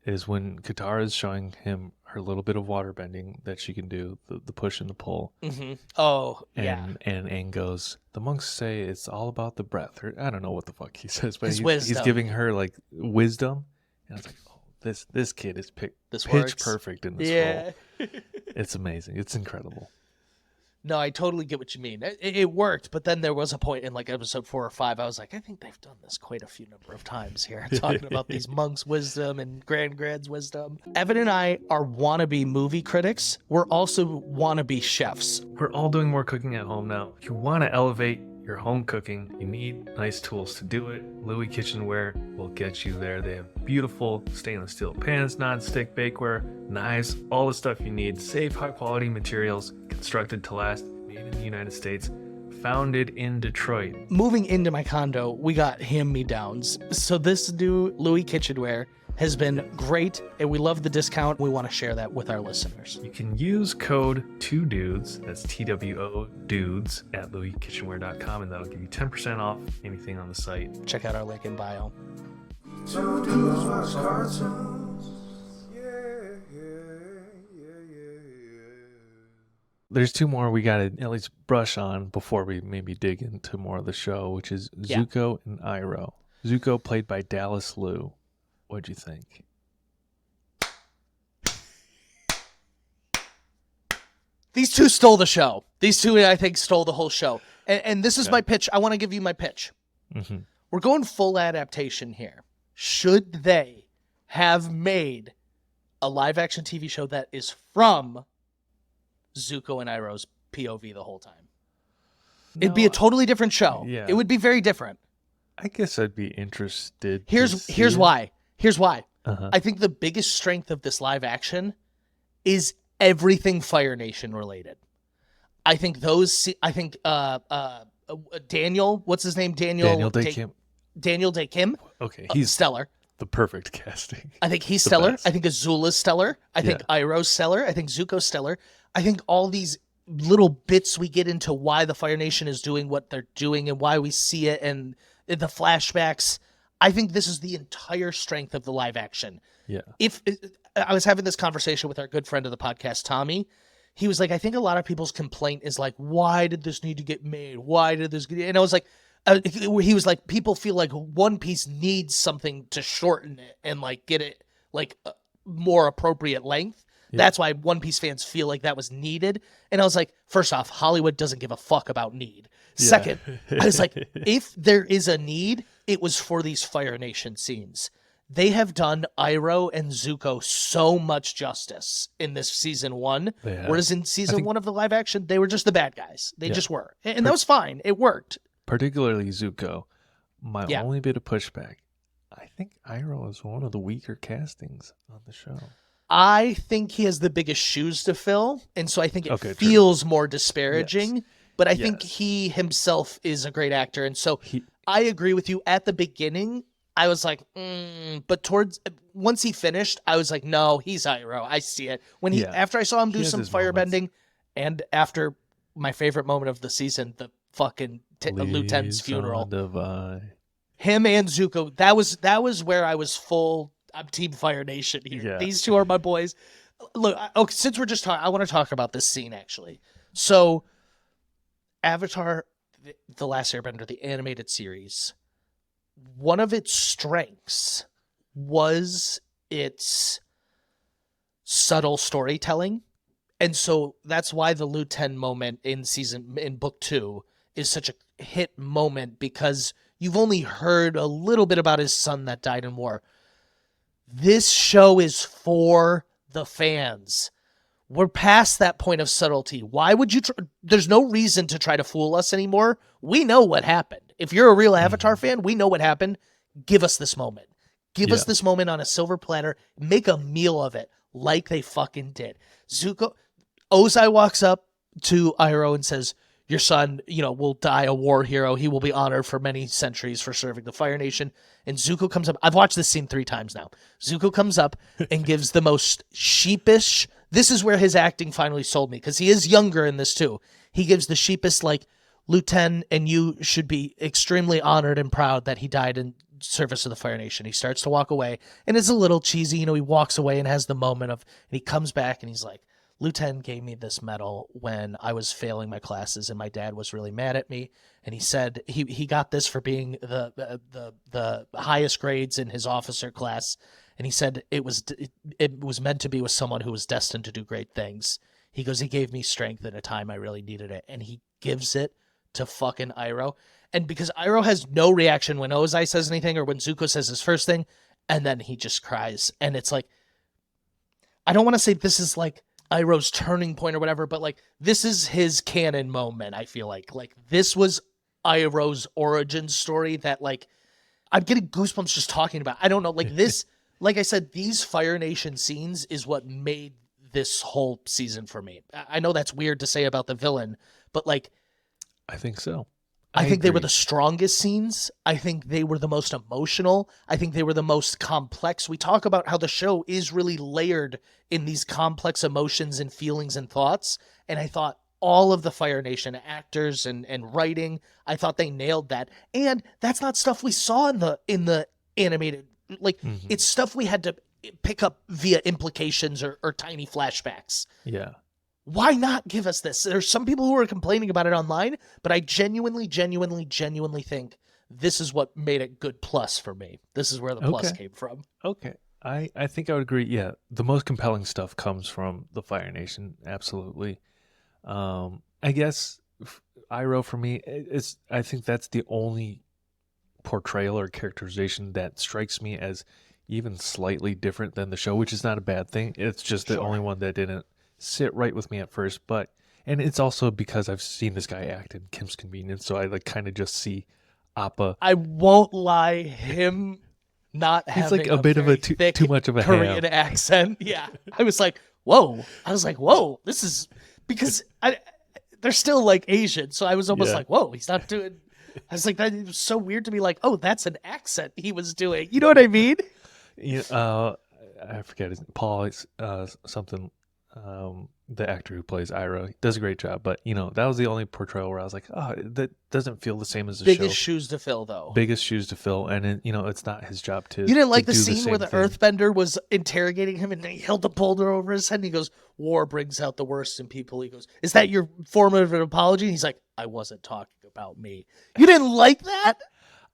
Speaker 2: Is when Katara is showing him her little bit of water bending that she can do, the push and the pull.
Speaker 3: Mm-hmm. Oh,
Speaker 2: and Aang goes, the monks say it's all about the breath. Or, I don't know what the fuck he says, but he's giving her like wisdom. And I was like, oh, this kid is pitch perfect in this role. It's amazing. It's incredible.
Speaker 3: No, I totally get what you mean. It worked, but then there was a point in like episode 4 or 5, I was like, I think they've done this quite a few number of times here, talking about these monks' wisdom and Gran's wisdom. Evan and I are wannabe movie critics. We're also wannabe chefs.
Speaker 2: We're all doing more cooking at home now. If you want to elevate your home cooking, you need nice tools to do it. Louis Kitchenware will get you there. They have beautiful stainless steel pans, non-stick bakeware, knives, all the stuff you need. Safe, high-quality materials, constructed to last, made in the United States, founded in Detroit.
Speaker 3: Moving into my condo, we got hand-me-downs. So this new Louis Kitchenware has been great, and we love the discount. We want to share that with our listeners.
Speaker 2: You can use code 2DUDES, that's TWO dudes, at louiskitchenware.com, and that'll give you 10% off anything on the site.
Speaker 3: Check out our link in bio.
Speaker 1: 2 dudes watch cartoons.
Speaker 2: There's 2 more we got to at least brush on before we maybe dig into more of the show, which is Zuko and Iroh. Zuko played by Dallas Liu. What'd you think?
Speaker 3: These 2 stole the show. These 2, I think, stole the whole show. And this is my pitch. I want to give you my pitch.
Speaker 2: Mm-hmm.
Speaker 3: We're going full adaptation here. Should they have made a live-action TV show that is from Zuko and Iroh's POV the whole time? It'd be a totally different show.
Speaker 2: Yeah.
Speaker 3: It would be very different.
Speaker 2: I guess I'd be interested.
Speaker 3: Here's why. Here's why.
Speaker 2: Uh-huh.
Speaker 3: I think the biggest strength of this live action is everything Fire Nation related. I think Daniel, what's his name? Daniel Dae Kim. Daniel Dae Kim.
Speaker 2: Okay, he's
Speaker 3: stellar.
Speaker 2: The perfect casting.
Speaker 3: I think he's stellar. I think Azula's stellar. I think Iroh's stellar. I think Zuko's stellar. I think all these little bits we get into why the Fire Nation is doing what they're doing and why we see it and the flashbacks. I think this is the entire strength of the live action.
Speaker 2: Yeah.
Speaker 3: If I was having this conversation with our good friend of the podcast, Tommy, he was like, I think a lot of people's complaint is like, why did this need to get made? Why did this get... And I was like, he was like, people feel like One Piece needs something to shorten it and like get it like a more appropriate length. Yeah. That's why One Piece fans feel like that was needed. And I was like, first off, Hollywood doesn't give a fuck about need. Second, I was like, if there is a need, it was for these Fire Nation scenes. They have done Iroh and Zuko so much justice in this season 1, whereas in season 1 of the live action, they were just the bad guys. They just were. And that was fine. It worked.
Speaker 2: Particularly Zuko. My only bit of pushback, I think Iroh is one of the weaker castings on the show.
Speaker 3: I think he has the biggest shoes to fill, and so I think it feels more disparaging, but I think he himself is a great actor, and so I agree with you. At the beginning, I was like, but once he finished, I was like, no, he's Iroh. I see it. After I saw him do some firebending, and after my favorite moment of the season, the fucking lieutenant's funeral, him and Zuko, that was where I was full. I'm Team Fire Nation here. Yeah. These two are my boys. Look, since we're just talking, I want to talk about this scene actually. So, Avatar, The Last Airbender, the animated series. One of its strengths was its subtle storytelling. And so that's why the Lu Ten moment in book 2 is such a hit moment, because you've only heard a little bit about his son that died in war. This show is for the fans. We're past that point of subtlety. Why would you there's no reason to try to fool us anymore. We know what happened. If you're a real Avatar fan, we know what happened. Give us this moment. Give us this moment on a silver platter. Make a meal of it like they fucking did. Ozai walks up to Iroh and says, your son, will die a war hero. He will be honored for many centuries for serving the Fire Nation. And Zuko comes up. I've watched this scene 3 times now. Zuko comes up and gives the most sheepish. This is where his acting finally sold me, because he is younger in this too. He gives the sheepish, like, Lieutenant, and you should be extremely honored and proud that he died in service of the Fire Nation. He starts to walk away, and it's a little cheesy. He walks away and has the moment of, and he comes back and he's like, Lieutenant gave me this medal when I was failing my classes, and my dad was really mad at me. And he said he got this for being the highest grades in his officer class. And he said it was meant to be with someone who was destined to do great things. He goes, he gave me strength at a time I really needed it, and he gives it to fucking Iroh. And because Iroh has no reaction when Ozai says anything or when Zuko says his first thing, and then he just cries. And it's like, I don't want to say this is like Iroh's turning point or whatever, but like, this is his canon moment. I feel like this was Iroh's origin story that, like, I'm getting goosebumps just talking about. I don't know, like this, like I said, these Fire Nation scenes is what made this whole season for me. I know that's weird to say about the villain, but like,
Speaker 2: I think so.
Speaker 3: I think they were the strongest scenes. I think they were the most emotional. I think they were the most complex. We talk about how the show is really layered in these complex emotions and feelings and thoughts. And I thought all of the Fire Nation actors and writing, I thought they nailed that. And that's not stuff we saw in the animated, like, it's stuff we had to pick up via implications or tiny flashbacks.
Speaker 2: Yeah.
Speaker 3: Why not give us this? There's some people who are complaining about it online, but I genuinely think this is what made it good plus for me. This is where the plus came from.
Speaker 2: Okay. I think I would agree. Yeah. The most compelling stuff comes from the Fire Nation. Absolutely. I guess Iroh for me, I think that's the only portrayal or characterization that strikes me as even slightly different than the show, which is not a bad thing. It's just the only one that didn't sit right with me at first, and it's also because I've seen this guy act in Kim's Convenience, so I like kind of just see Appa.
Speaker 3: I won't lie, him not
Speaker 2: he's
Speaker 3: having
Speaker 2: like a bit of a too much of a
Speaker 3: Korean accent. Yeah, I was like, whoa. This is because they're still like Asian, so I was almost like, whoa, he's not doing. I was like, that was so weird to be like, oh, that's an accent he was doing. You know what I mean?
Speaker 2: Yeah, I forget his Paul something. The actor who plays Iroh does a great job, but that was the only portrayal where I was like, oh, that doesn't feel the same as the show.
Speaker 3: Biggest shoes to fill, though.
Speaker 2: Biggest shoes to fill, and it's not his job to.
Speaker 3: You didn't like the scene where the Earthbender was interrogating him, and he held the boulder over his head, and he goes, "War brings out the worst in people." He goes, "Is that your form of an apology?" And he's like, "I wasn't talking about me." You didn't like that?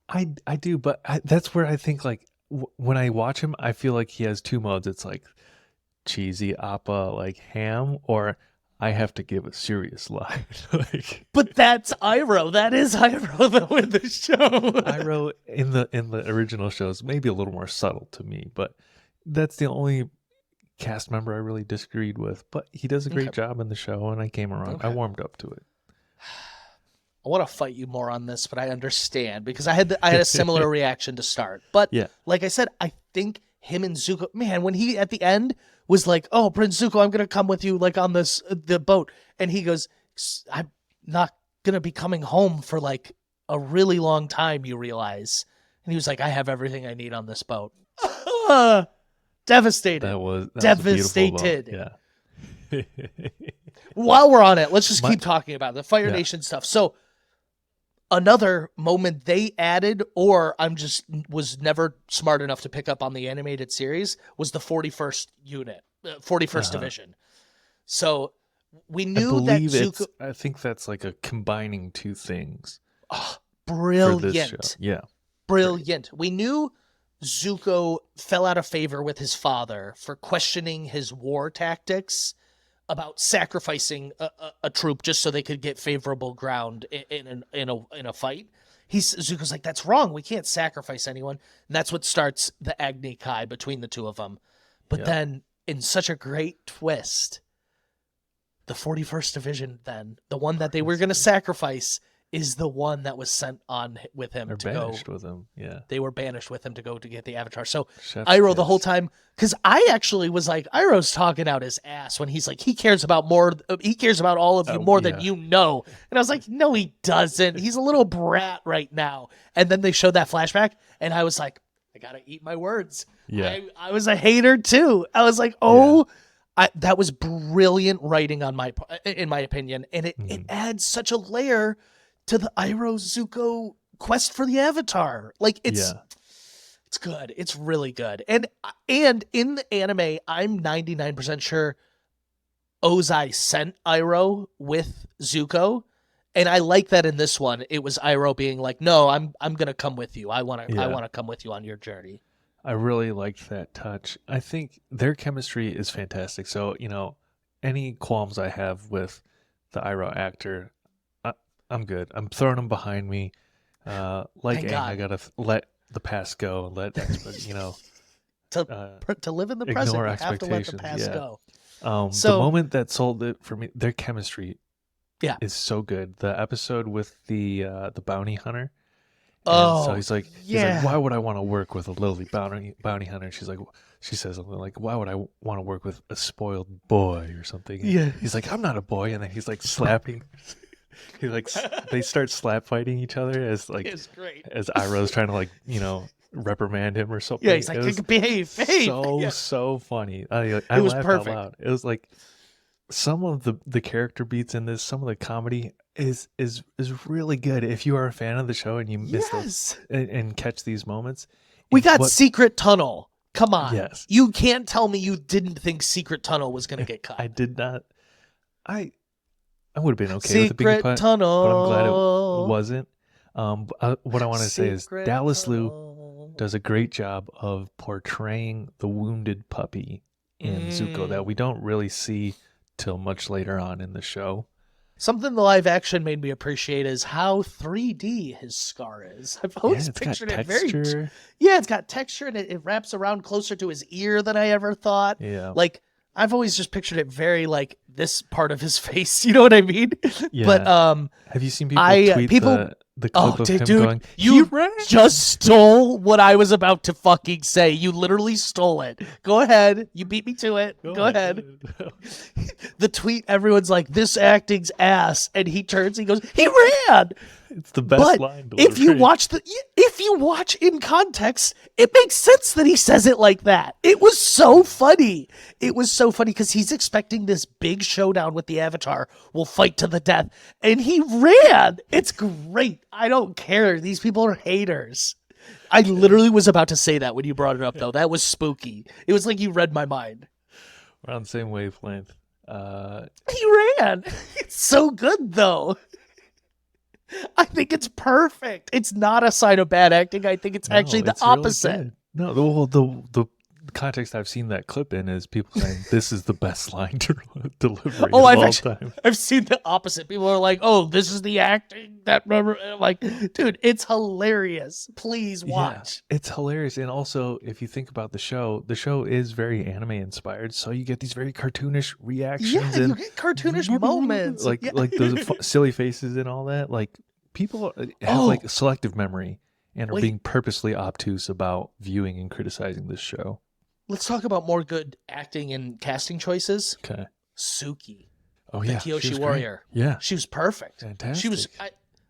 Speaker 2: I do, but that's where I think like when I watch him, I feel like he has two modes. It's like cheesy Appa like ham, or I have to give a serious line. Like,
Speaker 3: But that's Iroh. That is Iroh though in the show.
Speaker 2: Iroh in the original shows maybe a little more subtle to me, but that's the only cast member I really disagreed with. But he does a great job in the show, and I came around. I warmed up to it.
Speaker 3: I want to fight you more on this, but I understand because I had a similar reaction to start. But
Speaker 2: Yeah.
Speaker 3: like I said, I think him and Zuko, man, when he at the end was like, "Oh, Prince Zuko, I'm gonna come with you, like on the boat," and he goes, "I'm not gonna be coming home for like a really long time." You realize, and he was like, "I have everything I need on this boat." Devastated.
Speaker 2: That was
Speaker 3: devastated.
Speaker 2: A beautiful moment. Yeah.
Speaker 3: While we're on it, let's just keep talking about the Fire Nation stuff. So another moment they added, or was never smart enough to pick up on the animated series, was the 41st unit, 41st Division. So we knew that Zuko...
Speaker 2: I think that's like a combining two things.
Speaker 3: Oh,
Speaker 2: For this show.
Speaker 3: brilliant.
Speaker 2: Yeah.
Speaker 3: Brilliant. We knew Zuko fell out of favor with his father for questioning his war tactics about sacrificing a troop just so they could get favorable ground in a fight. Zuko's like, that's wrong. We can't sacrifice anyone. And that's what starts the Agni Kai between the two of them. But then, in such a great twist, the 41st Division, then, the one that they were going to sacrifice, is the one that was sent on with him to go.
Speaker 2: Banished with him, yeah.
Speaker 3: They were banished with him to go to get the Avatar. So
Speaker 2: Chef's
Speaker 3: Iroh the
Speaker 2: kiss.
Speaker 3: whole time, because I actually was like, Iroh's talking out his ass when he's like, he cares about all of you more than you know. And I was like, no, he doesn't. He's a little brat right now. And then they showed that flashback, and I was like, I gotta eat my words.
Speaker 2: Yeah.
Speaker 3: I was a hater too. I was like, that was brilliant writing in my opinion, and it adds such a layer to the Iroh Zuko quest for the Avatar. Like it's good. It's really good. And in the anime, I'm 99% sure Ozai sent Iroh with Zuko. And I like that in this one. It was Iroh being like, "No, I'm gonna come with you. I wanna come with you on your journey."
Speaker 2: I really liked that touch. I think their chemistry is fantastic. So, any qualms I have with the Iroh actor, I'm good. I'm throwing him behind me. Like Aang, I gotta let the past go. Let
Speaker 3: to live in the present, you have to let the past go.
Speaker 2: The moment that sold it for me, their chemistry, is so good. The episode with the bounty hunter. And so he's like, why would I want to work with a lowly bounty hunter? And she says something like, why would I want to work with a spoiled boy or something? And he's like, I'm not a boy. And then he's like slapping. They start slap fighting each other as Iroh's trying to reprimand him or something.
Speaker 3: Yeah, he's like, behave.
Speaker 2: So funny. I
Speaker 3: was
Speaker 2: laughed
Speaker 3: perfect.
Speaker 2: out loud. It was like some of the character beats in this, some of the comedy is really good. If you are a fan of the show and you miss those and catch these moments,
Speaker 3: we got Secret Tunnel. Come on,
Speaker 2: you
Speaker 3: can't tell me you didn't think Secret Tunnel was going to get cut.
Speaker 2: I did not. I would have been okay with the Biggie Putt,
Speaker 3: Tunnel,
Speaker 2: but I'm glad it wasn't. What I want to say is Dallas Liu does a great job of portraying the wounded puppy in Zuko that we don't really see till much later on in the show.
Speaker 3: Something the live action made me appreciate is how 3D his scar is. I've always pictured it very... Yeah, it's got texture, and it wraps around closer to his ear than I ever thought.
Speaker 2: Yeah.
Speaker 3: Like, I've always just pictured it very like this part of his face. You know what I mean?
Speaker 2: Yeah.
Speaker 3: But
Speaker 2: have you seen people tweet the clip of him going,
Speaker 3: you just stole what I was about to fucking say. You literally stole it. Go ahead. You beat me to it. Go ahead. The tweet, everyone's like, this acting's ass. And he turns, he goes, he ran.
Speaker 2: It's the best line delivery.
Speaker 3: If you watch in context, it makes sense that he says it like that. It was so funny. It was so funny because he's expecting this big showdown with the Avatar. We'll fight to the death. And he ran. It's great. I don't care. These people are haters. I literally was about to say that when you brought it up, though. That was spooky. It was like you read my mind.
Speaker 2: We're on the same wavelength.
Speaker 3: He ran. It's so good, though. I think it's perfect. It's not a sign of bad acting. I think it's actually the opposite.
Speaker 2: Really no, the context I've seen that clip in is people saying this is the best line delivery
Speaker 3: Oh,
Speaker 2: of
Speaker 3: I've
Speaker 2: all
Speaker 3: actually,
Speaker 2: time.
Speaker 3: I've seen the opposite. People are like, "Oh, this is the acting that." I'm like, dude, it's hilarious. Please watch.
Speaker 2: Yeah, it's hilarious. And also, if you think about the show is very anime inspired. So you get these very cartoonish reactions
Speaker 3: Yeah,
Speaker 2: and
Speaker 3: you get cartoonish moments.
Speaker 2: like
Speaker 3: Yeah.
Speaker 2: like those silly faces and all that. Like people have
Speaker 3: Oh.
Speaker 2: like selective memory and are
Speaker 3: Wait.
Speaker 2: being purposely obtuse about viewing and criticizing this show.
Speaker 3: Let's talk about more good acting and casting choices.
Speaker 2: Okay.
Speaker 3: Suki,
Speaker 2: Oh
Speaker 3: the
Speaker 2: yeah, she
Speaker 3: Kyoshi
Speaker 2: was
Speaker 3: warrior.
Speaker 2: great. Yeah,
Speaker 3: She was perfect.
Speaker 2: fantastic.
Speaker 3: She was.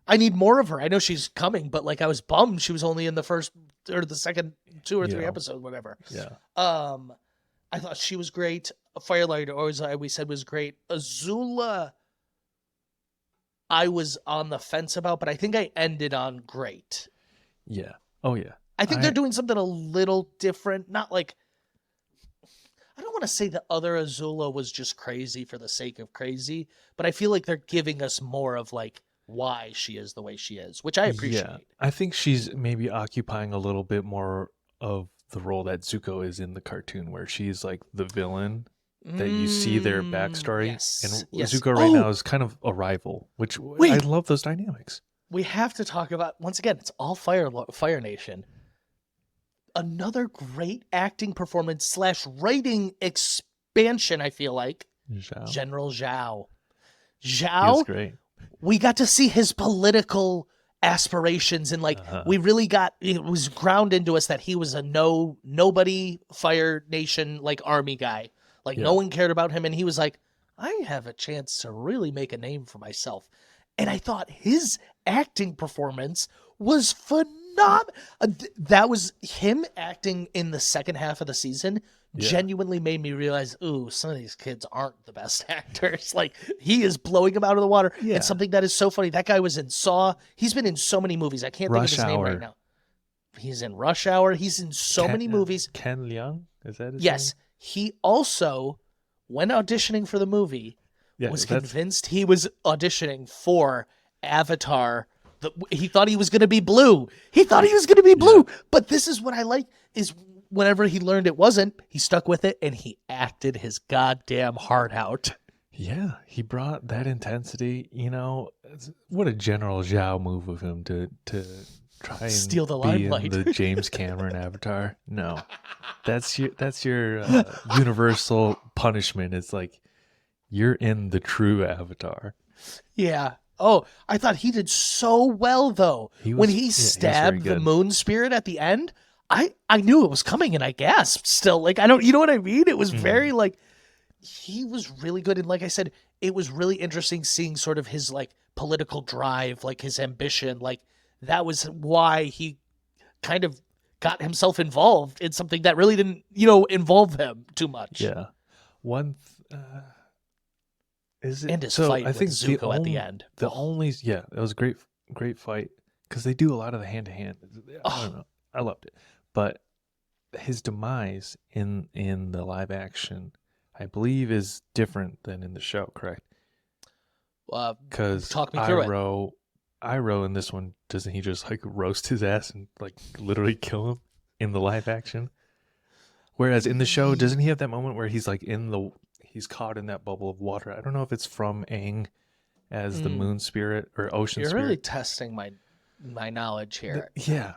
Speaker 3: I need more of her. I know she's coming, but like I was bummed she was only in the first or the second 2 or 3
Speaker 2: Yeah.
Speaker 3: episodes, whatever.
Speaker 2: Yeah.
Speaker 3: I thought she was great. Firelight, always we said was great. Azula, I was on the fence about, but I think I ended on great.
Speaker 2: Yeah. Oh yeah.
Speaker 3: I think they're doing something a little different. Not like, I don't want to say the other Azula was just crazy for the sake of crazy, but I feel like they're giving us more of like why she is the way she is, which I appreciate.
Speaker 2: Yeah, I think she's maybe occupying a little bit more of the role that Zuko is in the cartoon, where she's like the villain that you see their backstory.
Speaker 3: Yes,
Speaker 2: And
Speaker 3: yes.
Speaker 2: Zuko right now is kind of a rival, which I
Speaker 3: Wait.
Speaker 2: love those dynamics.
Speaker 3: We have to talk about, once again, it's all Fire Nation. Another great acting performance / writing expansion, I feel like.
Speaker 2: Zhao.
Speaker 3: General Zhao.
Speaker 2: He
Speaker 3: Zhao,
Speaker 2: was great.
Speaker 3: we got to see his political aspirations, and like we really got, it was ground into us that he was a nobody Fire Nation like army guy. Like no one cared about him, and he was like, I have a chance to really make a name for myself. And I thought his acting performance was phenomenal. That was him acting in the second half of the season. Genuinely made me realize, ooh, some of these kids aren't the best actors. Like, he is blowing them out of the water.
Speaker 2: Yeah.
Speaker 3: And something that is so funny, that guy was in Saw. He's been in so many movies. I can't think of his name right now. He's in Rush Hour. He's in so many movies.
Speaker 2: Ken Leung? Is that his
Speaker 3: Yes.
Speaker 2: name?
Speaker 3: He also, when auditioning for the movie, was convinced he was auditioning for Avatar. He thought he was going to be blue. But this is what I like, is whenever he learned it wasn't, he stuck with it and he acted his goddamn heart out.
Speaker 2: Yeah, he brought that intensity. You know, what a General Zhao move of him to try and
Speaker 3: steal the
Speaker 2: be
Speaker 3: limelight.
Speaker 2: in the James Cameron Avatar. No, that's your universal punishment. It's like you're in the true Avatar.
Speaker 3: Yeah. Oh, I thought he did so well though. When he stabbed the moon spirit at the end, I knew it was coming and I gasped still. Like, I don't, you know what I mean? It was very like, he was really good. And like I said, it was really interesting seeing sort of his like political drive, like his ambition. Like that was why he kind of got himself involved in something that really didn't, involve him too much.
Speaker 2: Yeah. Is it?
Speaker 3: And his
Speaker 2: so
Speaker 3: fight
Speaker 2: I
Speaker 3: with
Speaker 2: think
Speaker 3: Zuko at the end.
Speaker 2: The only, it was a great fight because they do a lot of the hand to hand. I don't know. I loved it. But his demise in the live action, I believe, is different than in the show, correct? Because
Speaker 3: talk me through it.
Speaker 2: Iroh in this one, doesn't he just like roast his ass and like literally kill him in the live action? Whereas in the show, doesn't he have that moment where he's like he's caught in that bubble of water? I don't know if it's from Aang as the moon spirit or ocean spirit.
Speaker 3: You're really testing my knowledge here.
Speaker 2: Yeah.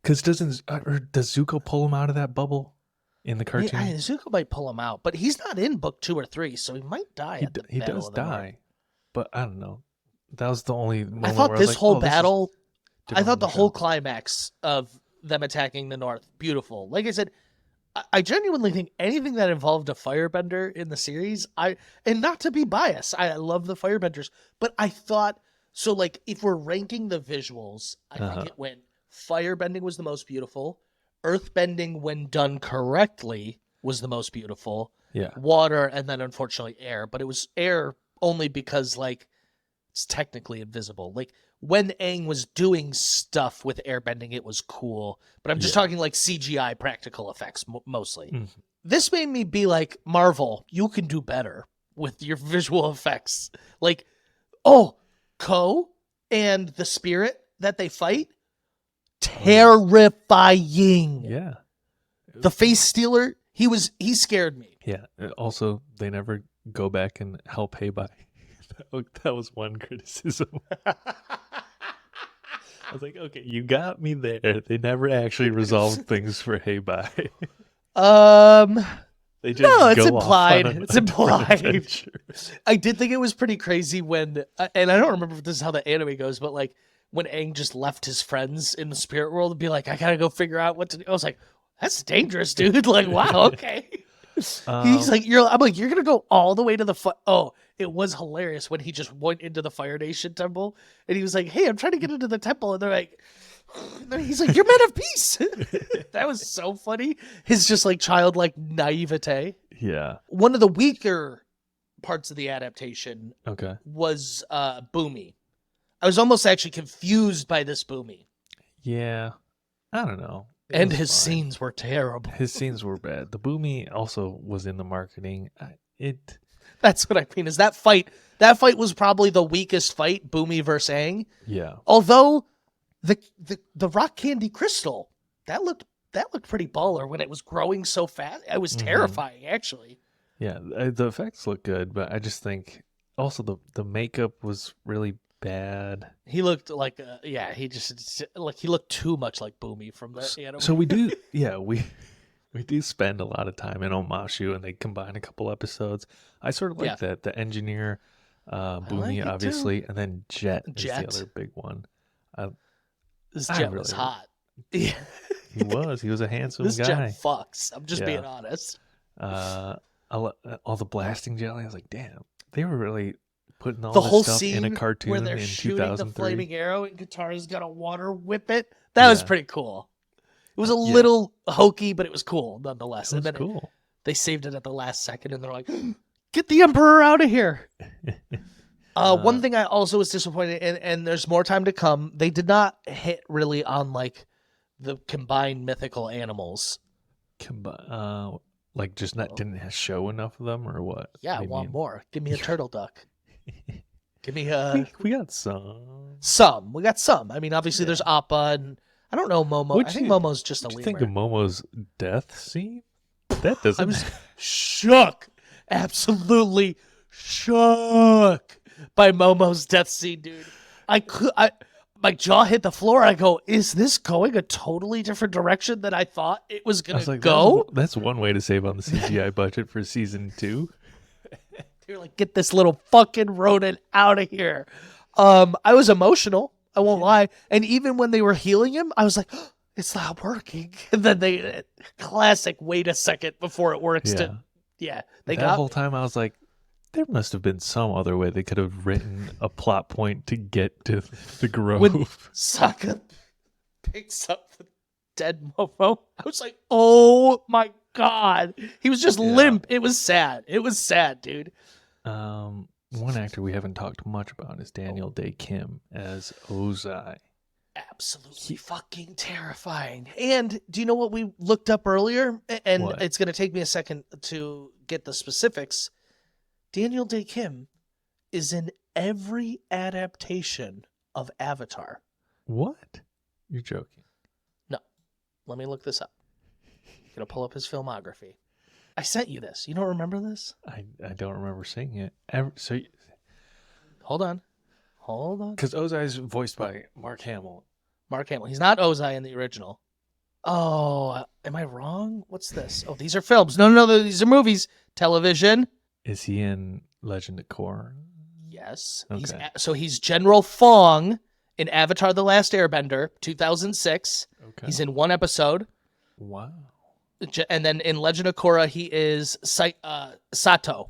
Speaker 2: Because does Zuko pull him out of that bubble in the cartoon?
Speaker 3: Yeah, Zuko might pull him out, but he's not in book 2 or 3, so he might die.
Speaker 2: He does die, but I don't know. That was the only moment
Speaker 3: I thought
Speaker 2: where
Speaker 3: this
Speaker 2: I was like,
Speaker 3: whole
Speaker 2: oh,
Speaker 3: battle, I thought the
Speaker 2: show.
Speaker 3: whole climax of them attacking the North, beautiful. Like I said, I genuinely think anything that involved a firebender in the series, and not to be biased, I love the firebenders, but I thought, so like if we're ranking the visuals, I think it went firebending was the most beautiful, earthbending when done correctly was the most beautiful, water, and then unfortunately air, but it was air only because like it's technically invisible. Like when Aang was doing stuff with airbending, it was cool, but I'm just talking like CGI practical effects mostly. This made me be like, Marvel, you can do better with your visual effects. Like, Ko and the spirit that they fight, terrifying.
Speaker 2: Yeah.
Speaker 3: The face stealer, He scared me.
Speaker 2: Yeah. Also, they never go back and help Heibai. That was one criticism. I was like, okay, you got me there. They never actually resolved things for Heibai. They just
Speaker 3: No, it's
Speaker 2: go off
Speaker 3: implied.
Speaker 2: on
Speaker 3: It's
Speaker 2: a different
Speaker 3: implied.
Speaker 2: adventure.
Speaker 3: I did think it was pretty crazy when, and I don't remember if this is how the anime goes, but like when Aang just left his friends in the spirit world and be like, I gotta go figure out what to do. I was like, that's dangerous, dude. Like, wow, okay. He's like, I'm like, you're gonna go all the way to the Oh, it was hilarious when he just went into the Fire Nation temple and he was like, hey, I'm trying to get into the temple, and they're like, and then he's like, you're men of peace. That was so funny. His just like childlike naivete.
Speaker 2: Yeah.
Speaker 3: One of the weaker parts of the adaptation
Speaker 2: Okay.
Speaker 3: was Boomy. I was almost actually confused by this Boomy.
Speaker 2: Yeah. I don't know. It
Speaker 3: And
Speaker 2: was
Speaker 3: his
Speaker 2: fine.
Speaker 3: scenes were terrible.
Speaker 2: His scenes were bad. The Boomy also was in the marketing.
Speaker 3: That's what I mean. Is that fight was probably the weakest fight, Boomy versus Aang.
Speaker 2: Yeah.
Speaker 3: Although the rock candy crystal, that looked pretty baller when it was growing so fast. It was terrifying, actually.
Speaker 2: Yeah. The effects look good, but I just think also the makeup was really bad.
Speaker 3: He looked like he just like he looked too much like Boomy from the anime.
Speaker 2: So we do, yeah, we do spend a lot of time in Omashu, and they combine a couple episodes. I sort of like that. The engineer, Boomy,
Speaker 3: like it
Speaker 2: obviously, and then Jet is
Speaker 3: Jet.
Speaker 2: the other big one.
Speaker 3: This
Speaker 2: I
Speaker 3: Jet
Speaker 2: really-
Speaker 3: was hot. Yeah.
Speaker 2: He was a handsome
Speaker 3: This
Speaker 2: guy.
Speaker 3: Jet fucks. I'm just
Speaker 2: Yeah.
Speaker 3: being honest.
Speaker 2: All the blasting jelly. I was like, damn, they were really putting all
Speaker 3: The
Speaker 2: this
Speaker 3: whole
Speaker 2: stuff
Speaker 3: scene
Speaker 2: in a cartoon
Speaker 3: where they're
Speaker 2: in
Speaker 3: shooting the
Speaker 2: 2003.
Speaker 3: flaming arrow and Katara's got a water whip it. That was
Speaker 2: Yeah.
Speaker 3: pretty cool. It was a little hokey, but it was cool nonetheless.
Speaker 2: It was
Speaker 3: And then
Speaker 2: cool.
Speaker 3: they saved it at the last second, and they're like, "Get the Emperor out of here!" One thing I also was disappointed in, and there's more time to come. They did not hit really on like the combined mythical animals.
Speaker 2: Like just didn't show enough of them, or what?
Speaker 3: Yeah, I
Speaker 2: They
Speaker 3: want
Speaker 2: mean-
Speaker 3: more. Give me a turtle duck. Give me
Speaker 2: we got some.
Speaker 3: some. We got some. I mean, obviously there's Appa, and I don't know Momo.
Speaker 2: What'd
Speaker 3: I think
Speaker 2: you-
Speaker 3: Momo's just a
Speaker 2: What do you
Speaker 3: lemur.
Speaker 2: think of Momo's death scene? That doesn't.
Speaker 3: I was shook, absolutely shook by Momo's death scene, dude. My jaw hit the floor. I go, is this going a totally different direction than I thought it was
Speaker 2: I
Speaker 3: gonna
Speaker 2: was like,
Speaker 3: go?
Speaker 2: That's one way to save on the CGI budget for season 2.
Speaker 3: You're like, get this little fucking rodent out of here. I was emotional. I won't lie. And even when they were healing him, I was like, oh, it's not working. And then they classic. Wait a second before it works.
Speaker 2: Yeah.
Speaker 3: They
Speaker 2: That
Speaker 3: got
Speaker 2: whole time I was like, there must have been some other way they could have written a plot point to get to the grove.
Speaker 3: When Sokka picks up the dead Momo, I was like, oh my god. He was just limp. It was sad. It was sad, dude.
Speaker 2: One actor we haven't talked much about is Daniel Dae Kim as Ozai.
Speaker 3: Absolutely fucking terrifying. And do you know what we looked up earlier? And
Speaker 2: What?
Speaker 3: it's going to take me a second to get the specifics. Daniel Dae Kim is in every adaptation of Avatar.
Speaker 2: What? You're joking.
Speaker 3: No. Let me look this up. I'm going to pull up his filmography. I sent you this. You don't remember this?
Speaker 2: I don't remember seeing it. So,
Speaker 3: Hold on.
Speaker 2: because Ozai is voiced by Mark Hamill.
Speaker 3: Mark Hamill. He's not Ozai in the original. Oh, am I wrong? What's this? Oh, these are films. No, these are movies. Television.
Speaker 2: Is he in Legend of Korra?
Speaker 3: Yes.
Speaker 2: Okay.
Speaker 3: He's General Fong in Avatar: The Last Airbender, 2006.
Speaker 2: Okay.
Speaker 3: He's in one episode.
Speaker 2: Wow.
Speaker 3: And then in Legend of Korra, he is Sato.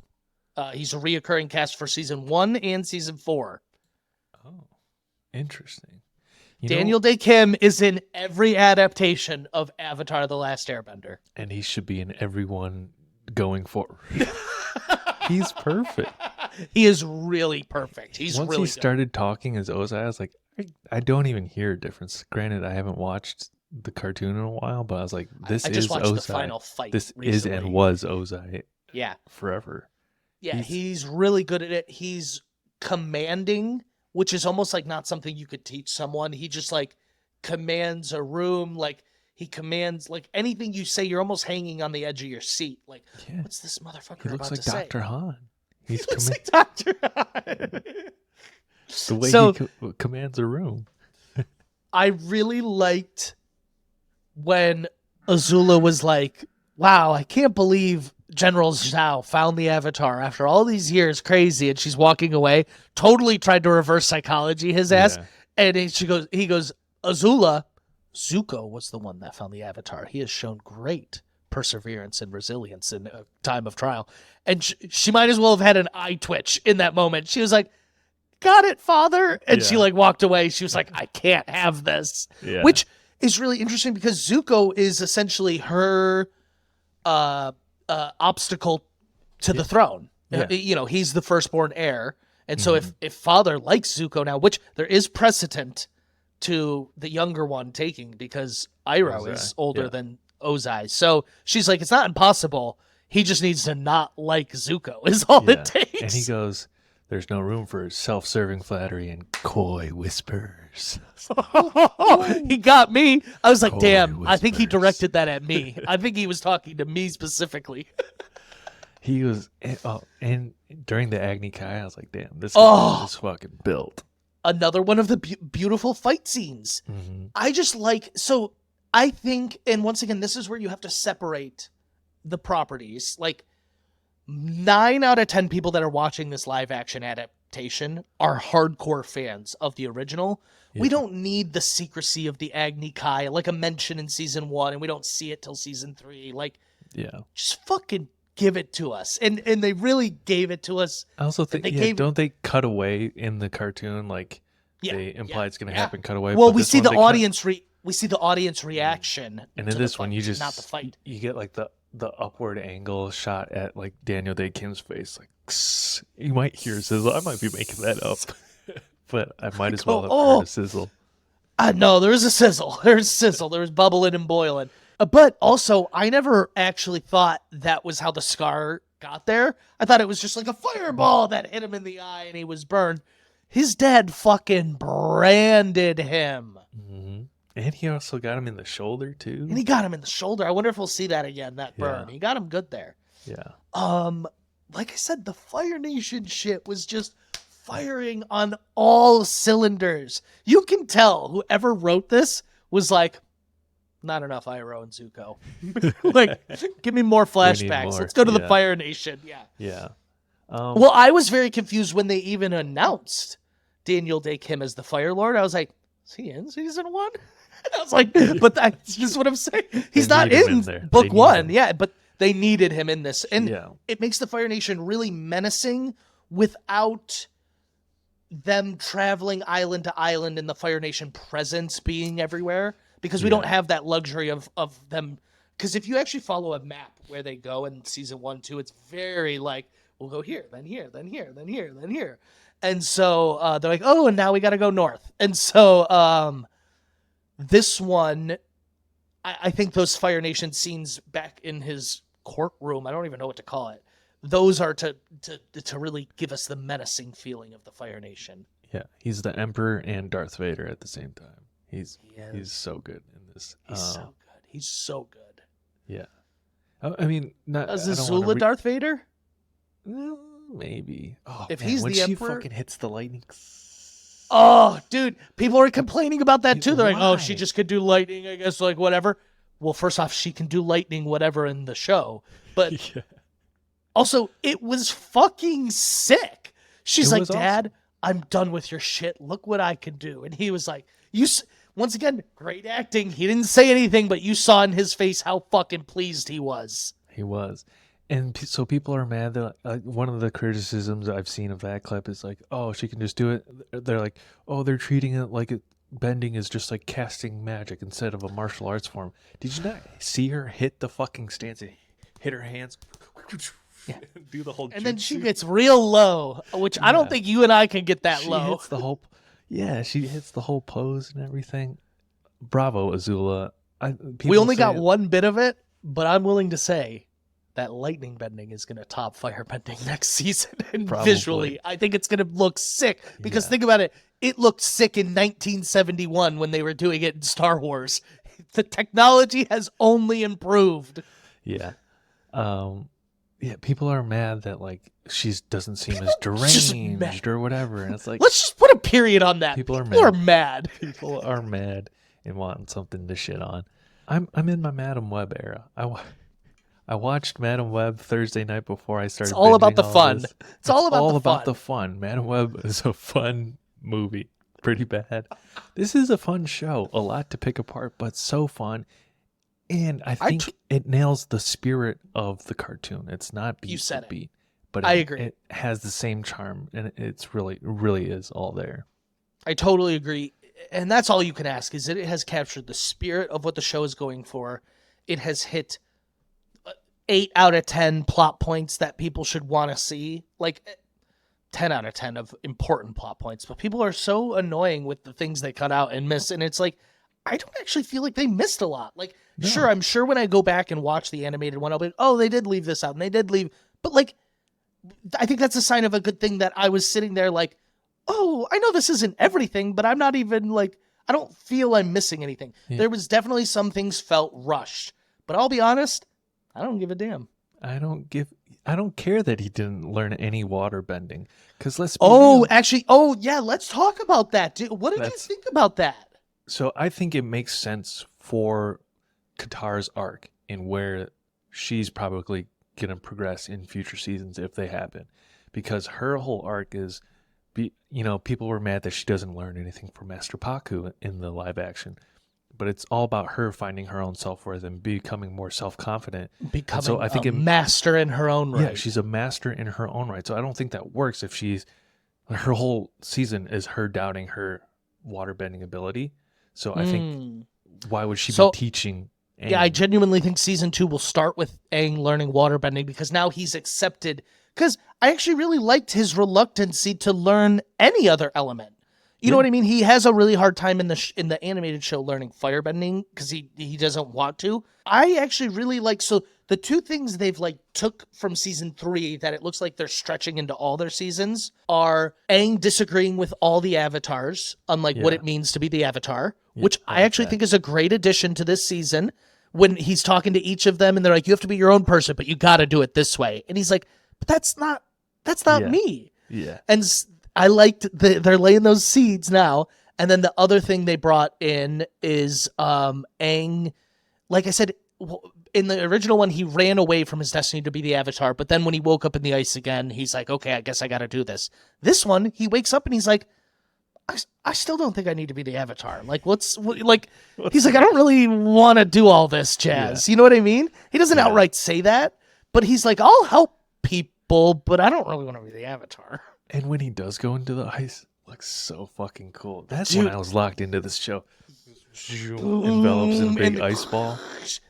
Speaker 3: He's a reoccurring cast for season 1 and season 4.
Speaker 2: Oh, interesting.
Speaker 3: Daniel Dae Kim is in every adaptation of Avatar: The Last Airbender.
Speaker 2: And he should be in everyone going forward. He's perfect.
Speaker 3: He is really perfect. He's
Speaker 2: Once
Speaker 3: really
Speaker 2: he started talking as Ozai, I was like, I don't even hear a difference. Granted, I haven't watched the cartoon in a while, but I was like, this
Speaker 3: I
Speaker 2: is
Speaker 3: just watched
Speaker 2: Ozai.
Speaker 3: the final fight.
Speaker 2: This
Speaker 3: recently.
Speaker 2: is and was Ozai
Speaker 3: Yeah.
Speaker 2: forever.
Speaker 3: Yeah, he's really good at it. He's commanding, which is almost like not something you could teach someone. He just like commands a room. Like He commands, like, anything you say, you're almost hanging on the edge of your seat. Like,
Speaker 2: Yeah.
Speaker 3: what's this motherfucker
Speaker 2: He looks
Speaker 3: about
Speaker 2: like
Speaker 3: to say?
Speaker 2: Dr. Han.
Speaker 3: He
Speaker 2: He's
Speaker 3: looks like Dr. Han.
Speaker 2: the way
Speaker 3: So-
Speaker 2: he commands a room.
Speaker 3: I really liked when Azula was like, wow, I can't believe General Zhao found the Avatar after all these years, crazy, and she's walking away, totally tried to reverse psychology his ass,
Speaker 2: Yeah.
Speaker 3: and he goes, Azula, Zuko was the one that found the Avatar. He has shown great perseverance and resilience in a time of trial. And she might as well have had an eye twitch in that moment. She was like, got it, father. And she
Speaker 2: Yeah.
Speaker 3: like walked away. She was like, I can't have this.
Speaker 2: Yeah.
Speaker 3: Which is really interesting because Zuko is essentially her obstacle to the throne.
Speaker 2: Yeah.
Speaker 3: You know, he's the firstborn heir. And so if father likes Zuko now, which there is precedent to the younger one taking because Iroh
Speaker 2: Ozai,
Speaker 3: is older
Speaker 2: yeah.
Speaker 3: than Ozai. So she's like, it's not impossible. He just needs to not like Zuko is all
Speaker 2: Yeah.
Speaker 3: it takes.
Speaker 2: And he goes, there's no room for self-serving flattery and coy whispers.
Speaker 3: He got me. I was like,
Speaker 2: Coy
Speaker 3: damn, I think he
Speaker 2: whispers.
Speaker 3: directed that at me. I think he was talking to me specifically.
Speaker 2: He was, and during the Agni Kai, I was like, damn, this
Speaker 3: Oh.
Speaker 2: guy is fucking built.
Speaker 3: Another one of the beautiful fight scenes.
Speaker 2: Mm-hmm.
Speaker 3: I just like, so I think, and once again, this is where you have to separate the properties. Like 9 out of 10 people that are watching this live action adaptation are hardcore fans of the original. We
Speaker 2: Yeah.
Speaker 3: don't need the secrecy of the Agni Kai, like a mention in season 1, and we don't see it till season 3. Like,
Speaker 2: Yeah.
Speaker 3: just fucking give it to us. And they really gave it to us.
Speaker 2: I also think,
Speaker 3: They gave-
Speaker 2: don't they cut away in the cartoon? Like,
Speaker 3: Yeah,
Speaker 2: they imply
Speaker 3: yeah,
Speaker 2: it's going to
Speaker 3: yeah.
Speaker 2: happen, cut away.
Speaker 3: Well,
Speaker 2: but
Speaker 3: we
Speaker 2: this
Speaker 3: see
Speaker 2: one
Speaker 3: the
Speaker 2: they cut-
Speaker 3: audience we see the audience reaction.
Speaker 2: And
Speaker 3: to
Speaker 2: in
Speaker 3: the
Speaker 2: this one,
Speaker 3: fight,
Speaker 2: you just,
Speaker 3: not the fight.
Speaker 2: you get like the upward angle shot at like Daniel Dae Kim's face. Like, you might hear a sizzle. I might be making that up, but I might as well have heard a sizzle.
Speaker 3: No, there is a sizzle. There's sizzle. There's bubbling and boiling. But also, I never actually thought that was how the scar got there. I thought it was just like a fireball that hit him in the eye and he was burned. His dad fucking branded him.
Speaker 2: Mm-hmm. And he also got him in the shoulder too.
Speaker 3: And he got him in the shoulder. I wonder if we'll see that again, that burn.
Speaker 2: Yeah.
Speaker 3: He got him good there.
Speaker 2: Yeah.
Speaker 3: Like I said, the Fire Nation shit was just firing on all cylinders. You can tell whoever wrote this was like, not enough Iroh and Zuko. Like, give me more flashbacks.
Speaker 2: more.
Speaker 3: Let's go to the
Speaker 2: Yeah.
Speaker 3: Fire Nation. Yeah.
Speaker 2: Yeah.
Speaker 3: Well, I was very confused when they even announced Daniel Dae Kim as the Fire Lord. I was like, is he in season 1? I was like, but that's just what I'm saying. He's
Speaker 2: They
Speaker 3: not
Speaker 2: need him
Speaker 3: in
Speaker 2: in there. They
Speaker 3: book
Speaker 2: need
Speaker 3: 1.
Speaker 2: him.
Speaker 3: Yeah, but they needed him in this. And
Speaker 2: Yeah.
Speaker 3: it makes the Fire Nation really menacing without them traveling island to island and the Fire Nation presence being everywhere, because we don't have that luxury of them. Because if you actually follow a map where they go in season 1, 2, it's very like, we'll go here, then here, then here, then here, then here. And so they're like, oh, and now we got to go north. And so this one, I think those Fire Nation scenes back in his courtroom, I don't even know what to call it. Those are to really give us the menacing feeling of the Fire Nation.
Speaker 2: Yeah. He's the Emperor and Darth Vader at the same time. He's
Speaker 3: is.
Speaker 2: so good in this.
Speaker 3: He's so good. He's so good.
Speaker 2: Yeah. I mean, not.
Speaker 3: Is
Speaker 2: I don't wanna
Speaker 3: Azula Darth Vader?
Speaker 2: Maybe. Oh,
Speaker 3: If
Speaker 2: man,
Speaker 3: he's
Speaker 2: when
Speaker 3: the
Speaker 2: she
Speaker 3: Emperor-
Speaker 2: fucking hits the lightning.
Speaker 3: Oh, dude, people are complaining about that too. They're like, oh, she
Speaker 2: Why?
Speaker 3: just could do lightning, I guess, like whatever. Well, first off, she can do lightning, whatever, in the show. But
Speaker 2: Yeah.
Speaker 3: also, it was fucking sick. She's
Speaker 2: It
Speaker 3: like,
Speaker 2: was
Speaker 3: Dad, I'm done with your shit. Look what I can do. And he was like, once again, great acting. He didn't say anything, but you saw in his face how fucking pleased he was.
Speaker 2: He was. And so people are mad that one of the criticisms I've seen of that clip is like, oh, she can just do it. They're like, oh, they're treating it like bending is just like casting magic instead of a martial arts form. Did you not see her hit the fucking stance and hit her hands? Do the whole
Speaker 3: And then she
Speaker 2: jutsu?
Speaker 3: gets real low, which I don't
Speaker 2: Yeah.
Speaker 3: think you and I can get that
Speaker 2: She
Speaker 3: low.
Speaker 2: hits the whole, yeah, she hits the whole pose and everything. Bravo, Azula.
Speaker 3: We
Speaker 2: People
Speaker 3: only got
Speaker 2: say-
Speaker 3: one bit of it, but I'm willing to say that lightning bending is going to top fire bending next season. And
Speaker 2: Probably.
Speaker 3: visually, I think it's going to look sick. Because
Speaker 2: Yeah.
Speaker 3: think about it. It looked sick in 1971 when they were doing it in Star Wars. The technology has only improved.
Speaker 2: Yeah. Yeah, people are mad that like she doesn't seem as
Speaker 3: just mad.
Speaker 2: deranged or whatever, and it's like
Speaker 3: Let's just put a period on that.
Speaker 2: People are
Speaker 3: mad.
Speaker 2: people are mad and wanting something to shit on. I'm in my Madam Web era. I watched Madam Web Thursday night before I started.
Speaker 3: It's all about the
Speaker 2: binging
Speaker 3: fun.
Speaker 2: this.
Speaker 3: It's all about
Speaker 2: the fun. Madam Web is a fun movie. Pretty bad. This is a fun show. A lot to pick apart, but so fun. And I think it nails the spirit of the cartoon. It's not beat for beat, but
Speaker 3: I agree.
Speaker 2: It has the same charm, and it's really is all there.
Speaker 3: I totally agree. And that's all you can ask, is that it has captured the spirit of what the show is going for. It has hit 8 out of 10 plot points that people should want to see. Like 10 out of 10 of important plot points. But people are so annoying with the things they cut out and miss. And it's like, I don't actually feel like they missed a lot. Like, no. Sure, I'm sure when I go back and watch the animated one, I'll be like, oh, they did leave this out, and they did leave. But, like, I think that's a sign of a good thing that I was sitting there like, oh, I know this isn't everything, but I'm not even, like, I don't feel I'm missing anything. Yeah. There was definitely some things felt rushed. But I'll be honest, I don't give a damn.
Speaker 2: I don't care that he didn't learn any water bending. Because let's be real.
Speaker 3: Actually, yeah, let's talk about that. What did you think about that?
Speaker 2: So I think it makes sense for Katara's arc and where she's probably going to progress in future seasons if they happen. Because her whole arc is, people were mad that she doesn't learn anything from Master Paku in the live action. But it's all about her finding her own self-worth and becoming more self-confident.
Speaker 3: Becoming a master in her own right.
Speaker 2: Yeah, she's a master in her own right. So I don't think that works if her whole season is her doubting her waterbending ability. So I think, why would she be teaching Aang?
Speaker 3: Yeah, I genuinely think season 2 will start with Aang learning waterbending because now he's accepted. Because I actually really liked his reluctancy to learn any other element. You know what I mean? He has a really hard time in the animated show learning firebending because he doesn't want to. I actually really like, so the two things they've like took from season 3 that it looks like they're stretching into all their seasons are Aang disagreeing with all the avatars, unlike what it means to be the avatar, which I actually think is a great addition to this season when he's talking to each of them and they're like, you have to be your own person, but you got to do it this way. And he's like, but that's not me.
Speaker 2: Yeah.
Speaker 3: And I liked they're laying those seeds now. And then the other thing they brought in is Aang. Like I said, in the original one, he ran away from his destiny to be the Avatar. But then when he woke up in the ice again, he's like, okay, I guess I got to do this. This one, he wakes up and he's like, I still don't think I need to be the Avatar. Like, he's like, I don't really want to do all this jazz. Yeah. You know what I mean? He doesn't outright say that, but he's like, I'll help people, but I don't really want to be the Avatar.
Speaker 2: And when he does go into the ice, looks so fucking cool. That's when I was locked into this show. Envelops in a big ice ball.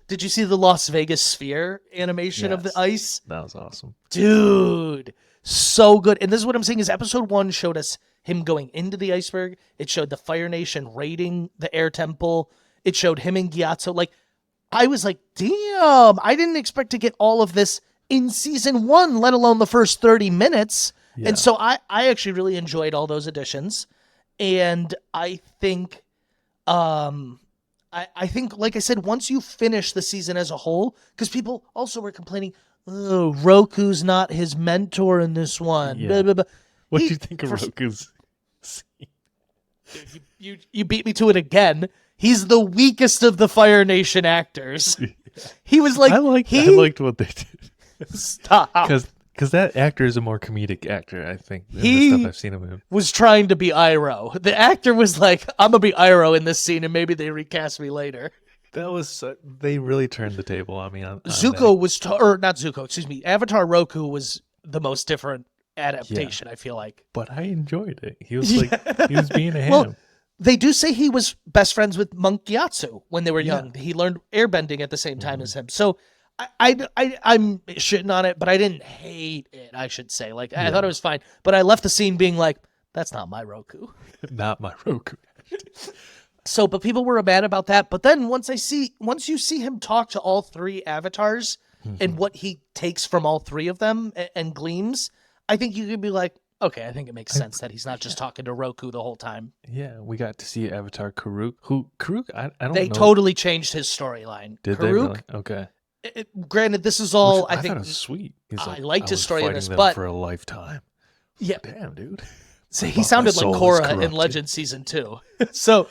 Speaker 3: Did you see the Las Vegas sphere animation of the ice?
Speaker 2: That was awesome.
Speaker 3: Dude, so good. And this is what I'm saying is episode 1 showed us him going into the iceberg. It showed the Fire Nation raiding the air temple. It showed him and Gyatso. Like, I was like, damn, I didn't expect to get all of this in season 1, let alone the first 30 minutes. Yeah. And so I actually really enjoyed all those additions. And I think, I think, like I said, once you finish the season as a whole, because people also were complaining, oh, Roku's not his mentor in this one.
Speaker 2: Yeah.
Speaker 3: Blah, blah, blah.
Speaker 2: What do you think of Roku's scene?
Speaker 3: You beat me to it again. He's the weakest of the Fire Nation actors. Yeah. He was like, I
Speaker 2: liked what they did.
Speaker 3: Stop.
Speaker 2: Because that actor is a more comedic actor, I think, than the stuff I've seen of him.
Speaker 3: Was trying to be Iroh. The actor was like, I'm going to be Iroh in this scene, and maybe they recast me later.
Speaker 2: That was, they really turned the table on me.
Speaker 3: Zuko was, or not Zuko, excuse me, Avatar Roku was the most different adaptation, I feel like.
Speaker 2: But I enjoyed it. He was like, he was being a ham.
Speaker 3: Well, they do say he was best friends with Monk Gyatso when they were young. He learned airbending at the same time as him. So I'm shitting on it, but I didn't hate it, I should say. Like, I thought it was fine. But I left the scene being like, that's not my Roku.
Speaker 2: Not my Roku.
Speaker 3: So, but people were mad about that. But then once you see him talk to all 3 avatars and what he takes from all 3 of them and gleams, I think you could be like, Okay, I think it makes sense that he's not just talking to Roku the whole time.
Speaker 2: Yeah, we got to see Avatar Karuk. I don't
Speaker 3: They
Speaker 2: know.
Speaker 3: totally changed his storyline.
Speaker 2: Did
Speaker 3: Karuk,
Speaker 2: they really? Okay.
Speaker 3: Granted, this is all
Speaker 2: Which
Speaker 3: I think.
Speaker 2: thought it was sweet. He's
Speaker 3: I
Speaker 2: like,
Speaker 3: liked his
Speaker 2: was
Speaker 3: story in
Speaker 2: fighting
Speaker 3: this,
Speaker 2: them
Speaker 3: but-
Speaker 2: for a lifetime.
Speaker 3: Yeah.
Speaker 2: Damn, dude.
Speaker 3: So
Speaker 2: My
Speaker 3: he sounded like
Speaker 2: soul is
Speaker 3: Korra in
Speaker 2: corrupted.
Speaker 3: Legend Season 2. So,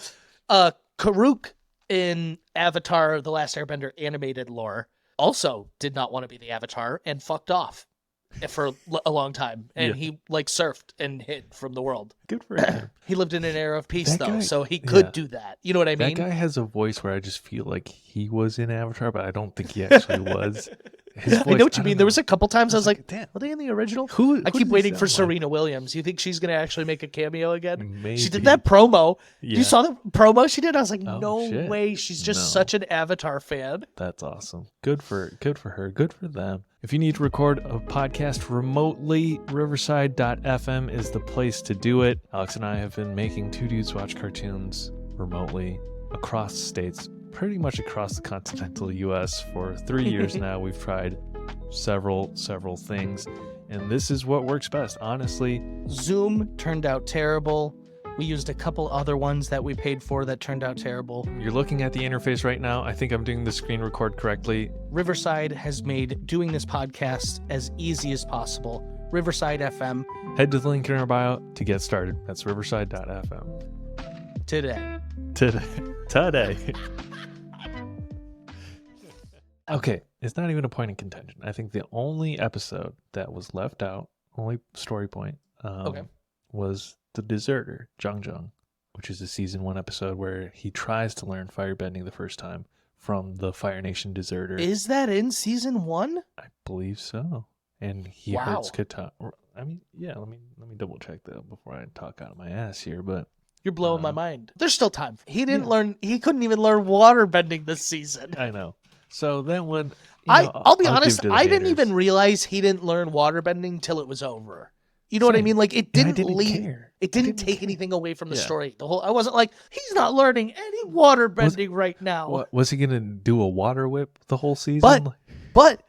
Speaker 3: Karuk in Avatar: The Last Airbender animated lore also did not want to be the Avatar and fucked off for a long time. And
Speaker 2: Yeah.
Speaker 3: he like surfed and hid from the world.
Speaker 2: Good for him.
Speaker 3: He lived in an era of peace,
Speaker 2: That
Speaker 3: though,
Speaker 2: guy-
Speaker 3: so he could
Speaker 2: yeah.
Speaker 3: do that. You know what I mean?
Speaker 2: That guy has a voice where I just feel like he was in Avatar, but I don't think he actually was. His
Speaker 3: I
Speaker 2: voice,
Speaker 3: know what you
Speaker 2: don't
Speaker 3: mean. There
Speaker 2: know.
Speaker 3: was a couple times I was like,
Speaker 2: damn.
Speaker 3: "Are they in the original?"
Speaker 2: Who
Speaker 3: I
Speaker 2: does
Speaker 3: keep
Speaker 2: he
Speaker 3: waiting for
Speaker 2: sound like?
Speaker 3: Serena Williams. You think she's gonna actually make a cameo again?
Speaker 2: Maybe.
Speaker 3: She did that promo.
Speaker 2: Yeah.
Speaker 3: You saw the promo she did? I was like,
Speaker 2: Oh,
Speaker 3: no
Speaker 2: shit.
Speaker 3: way. She's just
Speaker 2: No.
Speaker 3: such an Avatar fan.
Speaker 2: That's awesome. Good for her. Good for them. If you need to record a podcast remotely, Riverside.fm is the place to do it. Alex and I have been making Two Dudes Watch Cartoons remotely across states, pretty much across the continental U.S. for 3 years now. We've tried several things, and this is what works best. Honestly,
Speaker 3: Zoom turned out terrible. We used a couple other ones that we paid for that turned out terrible.
Speaker 2: you're looking at the interface right now. I think I'm doing the screen record correctly.
Speaker 3: Riverside has made doing this podcast as easy as possible. Riverside FM
Speaker 2: Head to the link in our bio to get started. That's riverside.fm.
Speaker 3: today.
Speaker 2: Today. Okay, it's not even a point in contention. I think the only episode that was left out, only story point, was The Deserter, Jung, which is a season 1 episode where he tries to learn firebending the first time from the Fire Nation deserter.
Speaker 3: Is that in season 1?
Speaker 2: I believe so. And he
Speaker 3: Wow.
Speaker 2: hurts Katara. I mean, yeah, let me double check that before I talk out of my ass here, but
Speaker 3: You're blowing my mind. There's still time. He didn't
Speaker 2: Yeah.
Speaker 3: learn. He couldn't even learn water bending this season.
Speaker 2: I know. So then when
Speaker 3: I'll be
Speaker 2: give
Speaker 3: honest.
Speaker 2: to the
Speaker 3: I didn't
Speaker 2: haters.
Speaker 3: even realize he didn't learn water bending till it was over. You know what I
Speaker 2: Same.
Speaker 3: mean? Like it
Speaker 2: And I
Speaker 3: didn't
Speaker 2: didn't
Speaker 3: leave.
Speaker 2: care.
Speaker 3: It
Speaker 2: I
Speaker 3: didn't take
Speaker 2: care.
Speaker 3: anything away from the
Speaker 2: Yeah.
Speaker 3: story. I wasn't like he's not learning any water bending right now.
Speaker 2: What was he gonna do? A water whip the whole season?
Speaker 3: But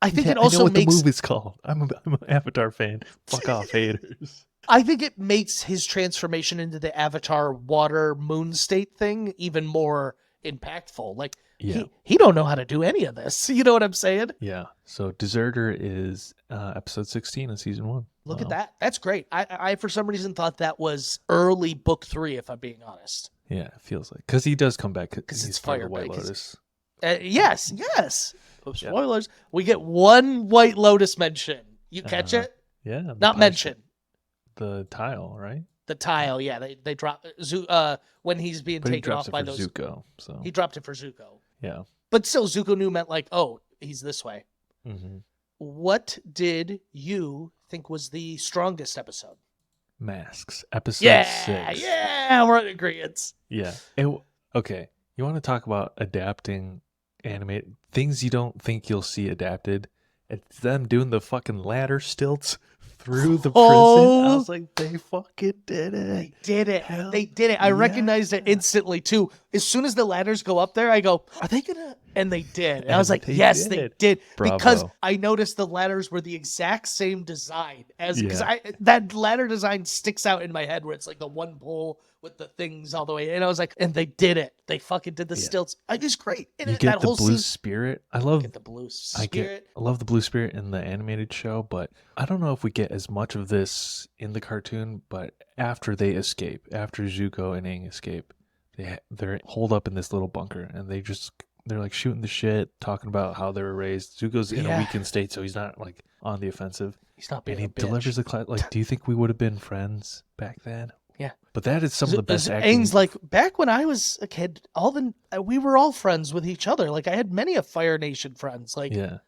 Speaker 3: I think
Speaker 2: Yeah,
Speaker 3: it also
Speaker 2: I know what
Speaker 3: makes.
Speaker 2: the movie's called. I'm an Avatar fan. Fuck off, haters.
Speaker 3: I think it makes his transformation into the Avatar water moon state thing even more impactful. Like
Speaker 2: Yeah.
Speaker 3: he don't know how to do any of this. You know what I'm saying?
Speaker 2: Yeah. So Deserter is episode 16 of season 1.
Speaker 3: Look at
Speaker 2: Wow.
Speaker 3: that. That's great. I for some reason thought that was early book 3, if I'm being honest.
Speaker 2: Yeah, it feels like because he does come back
Speaker 3: 'Cause
Speaker 2: he's
Speaker 3: it's
Speaker 2: part of
Speaker 3: Fire
Speaker 2: the White
Speaker 3: Bite, 'cause-
Speaker 2: Lotus.
Speaker 3: Yes. Oh,
Speaker 2: Yeah.
Speaker 3: spoilers. We get one White Lotus mention. You catch
Speaker 2: Uh-huh.
Speaker 3: it?
Speaker 2: Yeah. the
Speaker 3: Not
Speaker 2: pie
Speaker 3: mention.
Speaker 2: shop. The tile, right?
Speaker 3: The tile. Yeah, they drop when he's being
Speaker 2: But he
Speaker 3: taken
Speaker 2: drops
Speaker 3: off
Speaker 2: it
Speaker 3: by
Speaker 2: for
Speaker 3: those.
Speaker 2: Zuko. So
Speaker 3: He dropped it for Zuko.
Speaker 2: yeah.
Speaker 3: But still, Zuko knew meant like, oh, he's this way.
Speaker 2: Mm-hmm.
Speaker 3: What did you think was the strongest episode?
Speaker 2: Masks, episode
Speaker 3: Yeah,
Speaker 2: 6.
Speaker 3: yeah, we're in agreement.
Speaker 2: Yeah. Okay. You want to talk about adapting animate things you don't think you'll see adapted? It's them doing the fucking ladder stilts through the prison. I was like, they fucking did it.
Speaker 3: Did it.
Speaker 2: Hell
Speaker 3: They did it. I
Speaker 2: yeah.
Speaker 3: recognized it instantly too. As soon as the ladders go up there, I go, are they gonna? And they did. And I was
Speaker 2: And
Speaker 3: like,
Speaker 2: they
Speaker 3: yes, they
Speaker 2: did.
Speaker 3: did. Because
Speaker 2: Bravo.
Speaker 3: I noticed the ladders were the exact same design as because
Speaker 2: Yeah.
Speaker 3: that ladder design sticks out in my head where it's like the one pole with the things all the way. And I was like, and they did it. They fucking did the
Speaker 2: Yeah.
Speaker 3: stilts. It was great. And
Speaker 2: You
Speaker 3: that
Speaker 2: get the
Speaker 3: whole
Speaker 2: blue
Speaker 3: scene.
Speaker 2: spirit. I love
Speaker 3: Get the blue
Speaker 2: I
Speaker 3: spirit.
Speaker 2: love the blue spirit in the animated show, but I don't know if we get as much of this in the cartoon. But after they escape, after Zuko and Aang escape, they're holed up in this little bunker, and they're like shooting the shit, talking about how they were raised. Zuko's in a
Speaker 3: Yeah.
Speaker 2: weakened state, so he's not like on the offensive,
Speaker 3: He's not
Speaker 2: and
Speaker 3: being
Speaker 2: he
Speaker 3: a bitch.
Speaker 2: delivers a class. Like, do you think we would have been friends back then?
Speaker 3: Yeah.
Speaker 2: But that is some of the best acting.
Speaker 3: Aang's like, back when I was a kid, we were all friends with each other. Like I had many of Fire Nation friends. Like
Speaker 2: Yeah,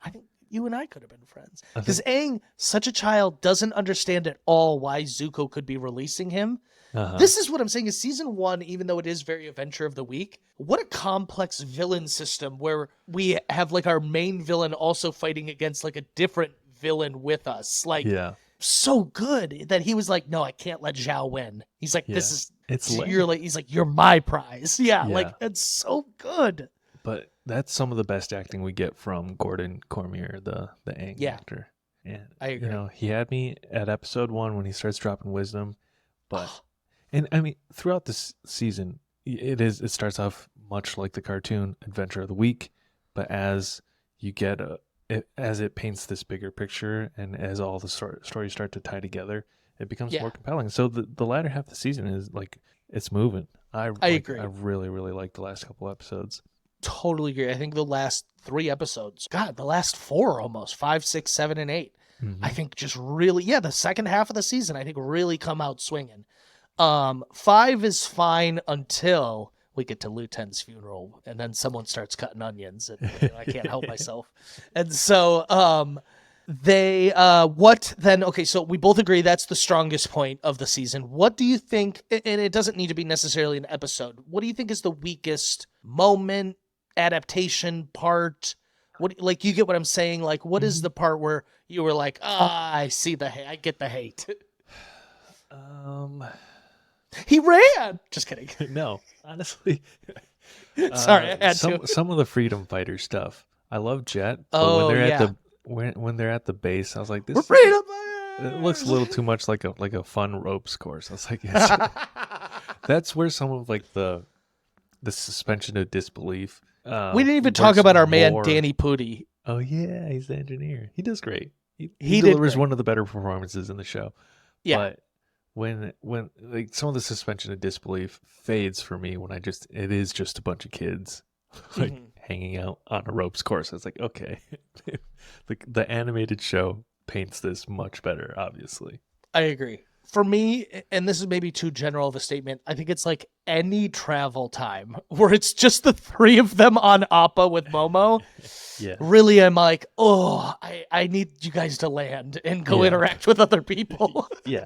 Speaker 3: I think you and I could have been friends.
Speaker 2: I
Speaker 3: Because
Speaker 2: think-
Speaker 3: Aang, such a child, doesn't understand at all why Zuko could be releasing him.
Speaker 2: uh-huh.
Speaker 3: This is what I'm saying is season 1, even though it is very Adventure of the Week, what a complex villain system where we have like our main villain also fighting against like a different villain with us. Like
Speaker 2: yeah,
Speaker 3: so good that he was like, no, I can't let Zhao win. He's like, this
Speaker 2: Yeah.
Speaker 3: is
Speaker 2: it's lit.
Speaker 3: you're like, he's like, you're my prize. Yeah,
Speaker 2: Yeah.
Speaker 3: like it's so good.
Speaker 2: But that's some of the best acting we get from Gordon Cormier, the Aang
Speaker 3: Yeah.
Speaker 2: actor. And,
Speaker 3: I agree.
Speaker 2: he had me at episode 1 when he starts dropping wisdom. But, and I mean, throughout this season, it starts off much like the cartoon Adventure of the Week. But as you get as it paints this bigger picture and as all the stories start to tie together, it becomes more compelling. So the latter half of the season is like, it's moving. I agree. I really, really like the last couple episodes.
Speaker 3: Totally agree. I think the last 3 episodes, God, the last 4 almost, 5, 6, 7, and 8. I think just really, the second half of the season, I think really come out swinging. 5 is fine until we get to Liu Ten's funeral, and then someone starts cutting onions, and I can't help myself. And so, what then? Okay, so we both agree that's the strongest point of the season. What do you think? And it doesn't need to be necessarily an episode. What do you think is the weakest moment, adaptation part? What, like, you get what I'm saying? Like, what is the part where you were like, I see I get the hate. He ran. Just kidding.
Speaker 2: No, honestly.
Speaker 3: Sorry, I had to.
Speaker 2: Some of the freedom fighter stuff. I love Jet, but when they're at the base, I was like, this
Speaker 3: freedom
Speaker 2: it looks a little too much like a fun ropes course. I was like, yes. That's where some of like the suspension of disbelief.
Speaker 3: We didn't even talk about our man Danny Pudi.
Speaker 2: Oh yeah, he's the engineer. He does great. He delivers one of the better performances in the show. Yeah. But when like some of the suspension of disbelief fades for me when it is just a bunch of kids like hanging out on a ropes course. I was like, okay, the animated show paints this much better. Obviously,
Speaker 3: I agree. For me, and this is maybe too general of a statement, I think it's like any travel time where it's just the 3 of them on Appa with Momo. Yeah. Really, I'm like, I need you guys to land and go interact with other people.
Speaker 2: Yeah.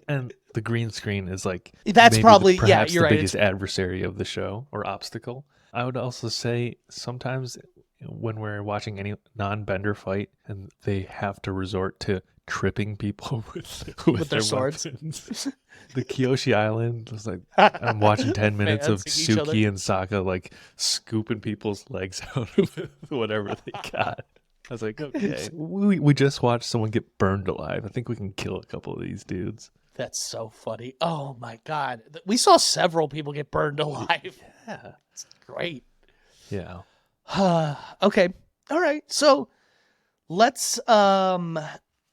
Speaker 2: And the green screen is like,
Speaker 3: that's probably,
Speaker 2: perhaps
Speaker 3: you're
Speaker 2: the
Speaker 3: right.
Speaker 2: biggest adversary of the show or obstacle. I would also say sometimes when we're watching any non-bender fight and they have to resort to tripping people with their swords. The Kyoshi Island was like, I'm watching 10 minutes of Suki and Sokka like scooping people's legs out of whatever they got. I was like, okay, we just watched someone get burned alive. I think we can kill a couple of these dudes.
Speaker 3: That's so funny. Oh my God. We saw several people get burned alive.
Speaker 2: Yeah.
Speaker 3: It's great.
Speaker 2: Yeah.
Speaker 3: Okay. All right. So let's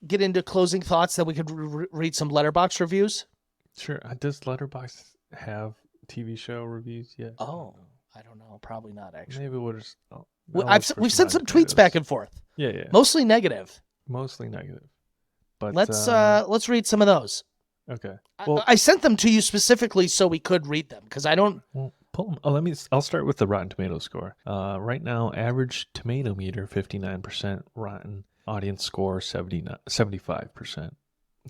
Speaker 3: get into closing thoughts that we could read some Letterboxd reviews.
Speaker 2: Sure. Does Letterboxd have TV show reviews yet?
Speaker 3: Oh, I don't know. Probably not, actually.
Speaker 2: Maybe we'll just...
Speaker 3: we've sent some tweets back and forth.
Speaker 2: Yeah.
Speaker 3: Mostly negative.
Speaker 2: But
Speaker 3: let's read some of those.
Speaker 2: Okay.
Speaker 3: Well, I sent them to you specifically so we could read them because I don't...
Speaker 2: Well, pull them. I'll start with the Rotten Tomatoes score. Right now, average tomato meter 59%, Rotten audience score 75%.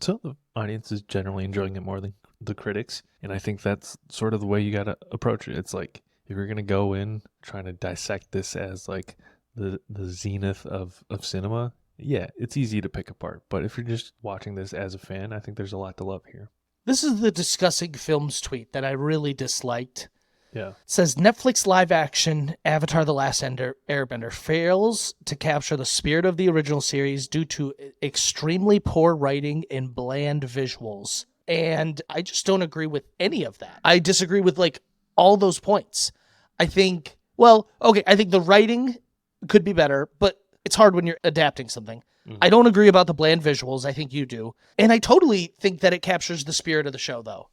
Speaker 2: So the audience is generally enjoying it more than the critics, and I think that's sort of the way you got to approach it. It's like if you're gonna go in trying to dissect this as like the zenith of cinema, yeah, it's easy to pick apart. But if you're just watching this as a fan, I think there's a lot to love here.
Speaker 3: This is the discussing films tweet that I really disliked.
Speaker 2: Yeah.
Speaker 3: It says Netflix live action Avatar The Last Airbender fails to capture the spirit of the original series due to extremely poor writing and bland visuals. And I just don't agree with any of that. I disagree with like all those points. I think the writing could be better, but it's hard when you're adapting something. Mm-hmm. I don't agree about the bland visuals. I think you do. And I totally think that it captures the spirit of the show though.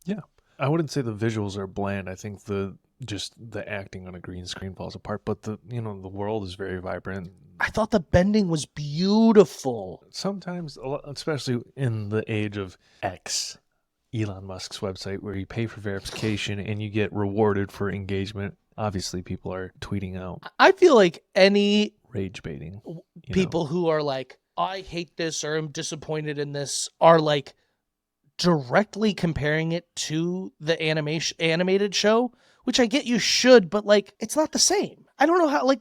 Speaker 2: Yeah. I wouldn't say the visuals are bland. I think the acting on a green screen falls apart, but the world is very vibrant.
Speaker 3: I thought the bending was beautiful.
Speaker 2: Sometimes, especially in the age of X, Elon Musk's website, where you pay for verification and you get rewarded for engagement. Obviously, people are tweeting out.
Speaker 3: I feel like any
Speaker 2: rage baiting
Speaker 3: people who are like, I hate this or I'm disappointed in this are like directly comparing it to the animated show, which I get you should, but like it's not the same. I don't know how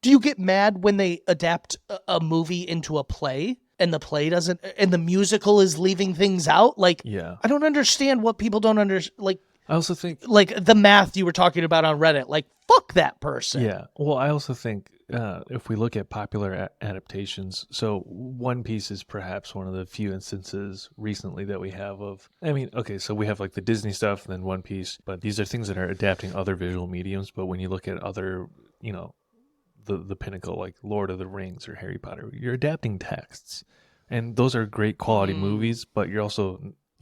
Speaker 3: do you get mad when they adapt a movie into a play and the play doesn't and the musical is leaving things out? Like, yeah. I don't understand what people don't understand. Like,
Speaker 2: I also think
Speaker 3: like the math you were talking about on Reddit, like fuck that person.
Speaker 2: Yeah. Well, I also think if we look at popular adaptations, so One Piece is perhaps one of the few instances recently that we have of, I mean, okay, so we have like the Disney stuff and then One Piece, but these are things that are adapting other visual mediums. But when you look at other, you know, the pinnacle, like Lord of the Rings or Harry Potter, you're adapting texts. And those are great quality movies, but you're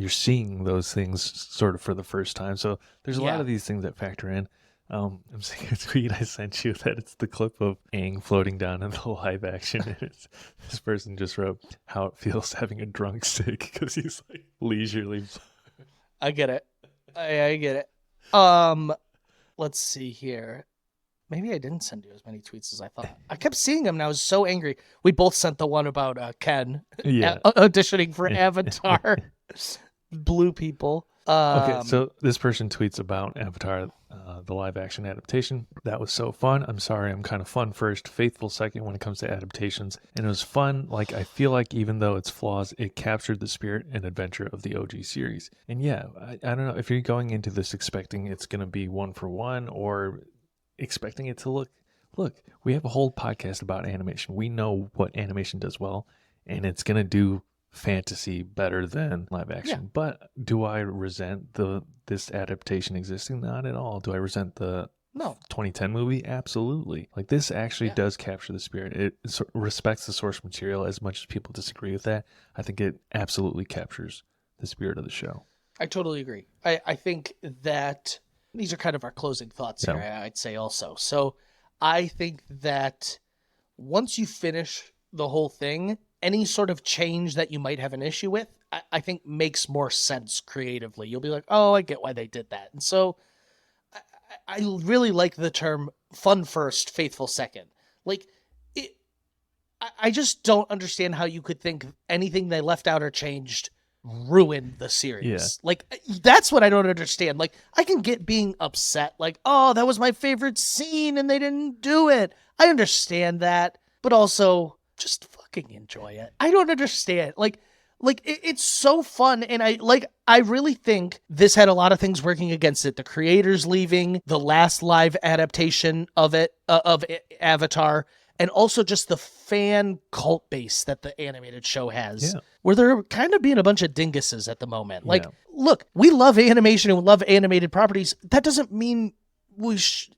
Speaker 2: seeing those things sort of for the first time. So there's a lot of these things that factor in. I'm seeing a tweet I sent you that it's the clip of Aang floating down in the live action. And this person just wrote how it feels having a drunk stick because he's like leisurely.
Speaker 3: I get it. I get it. Let's see here. Maybe I didn't send you as many tweets as I thought. I kept seeing them and I was so angry. We both sent the one about Ken auditioning for Avatar. Blue people.
Speaker 2: Okay, so this person tweets about Avatar, the live action adaptation. That was so fun. I'm sorry, I'm kind of fun first, faithful second when it comes to adaptations. And it was fun. Like, I feel like even though it's flaws, it captured the spirit and adventure of the OG series. And yeah, I don't know if you're going into this expecting it's going to be one for one or expecting it to look, we have a whole podcast about animation. We know what animation does well, and it's going to do fantasy better than live action. But do I resent this adaptation existing? Not at all. Do I resent the 2010 movie? Absolutely. Like, this actually does capture the spirit. It respects the source material. As much as people disagree with that, I think it absolutely captures the spirit of the show.
Speaker 3: I totally agree. I think that these are kind of our closing thoughts here, I'd say also. So I think that once you finish the whole thing, any sort of change that you might have an issue with, I think makes more sense creatively. You'll be like, oh, I get why they did that. And so I really like the term fun first, faithful second. Like, I just don't understand how you could think anything they left out or changed ruined the series.
Speaker 2: Yeah.
Speaker 3: Like, that's what I don't understand. Like, I can get being upset, like, oh, that was my favorite scene and they didn't do it. I understand that, but also just fucking enjoy it. I don't understand. Like it's so fun, and I really think this had a lot of things working against it. The creators leaving, the last live adaptation of it, of Avatar, and also just the fan cult base that the animated show has, where they're kind of being a bunch of dinguses at the moment. Like, look, we love animation and we love animated properties. That doesn't mean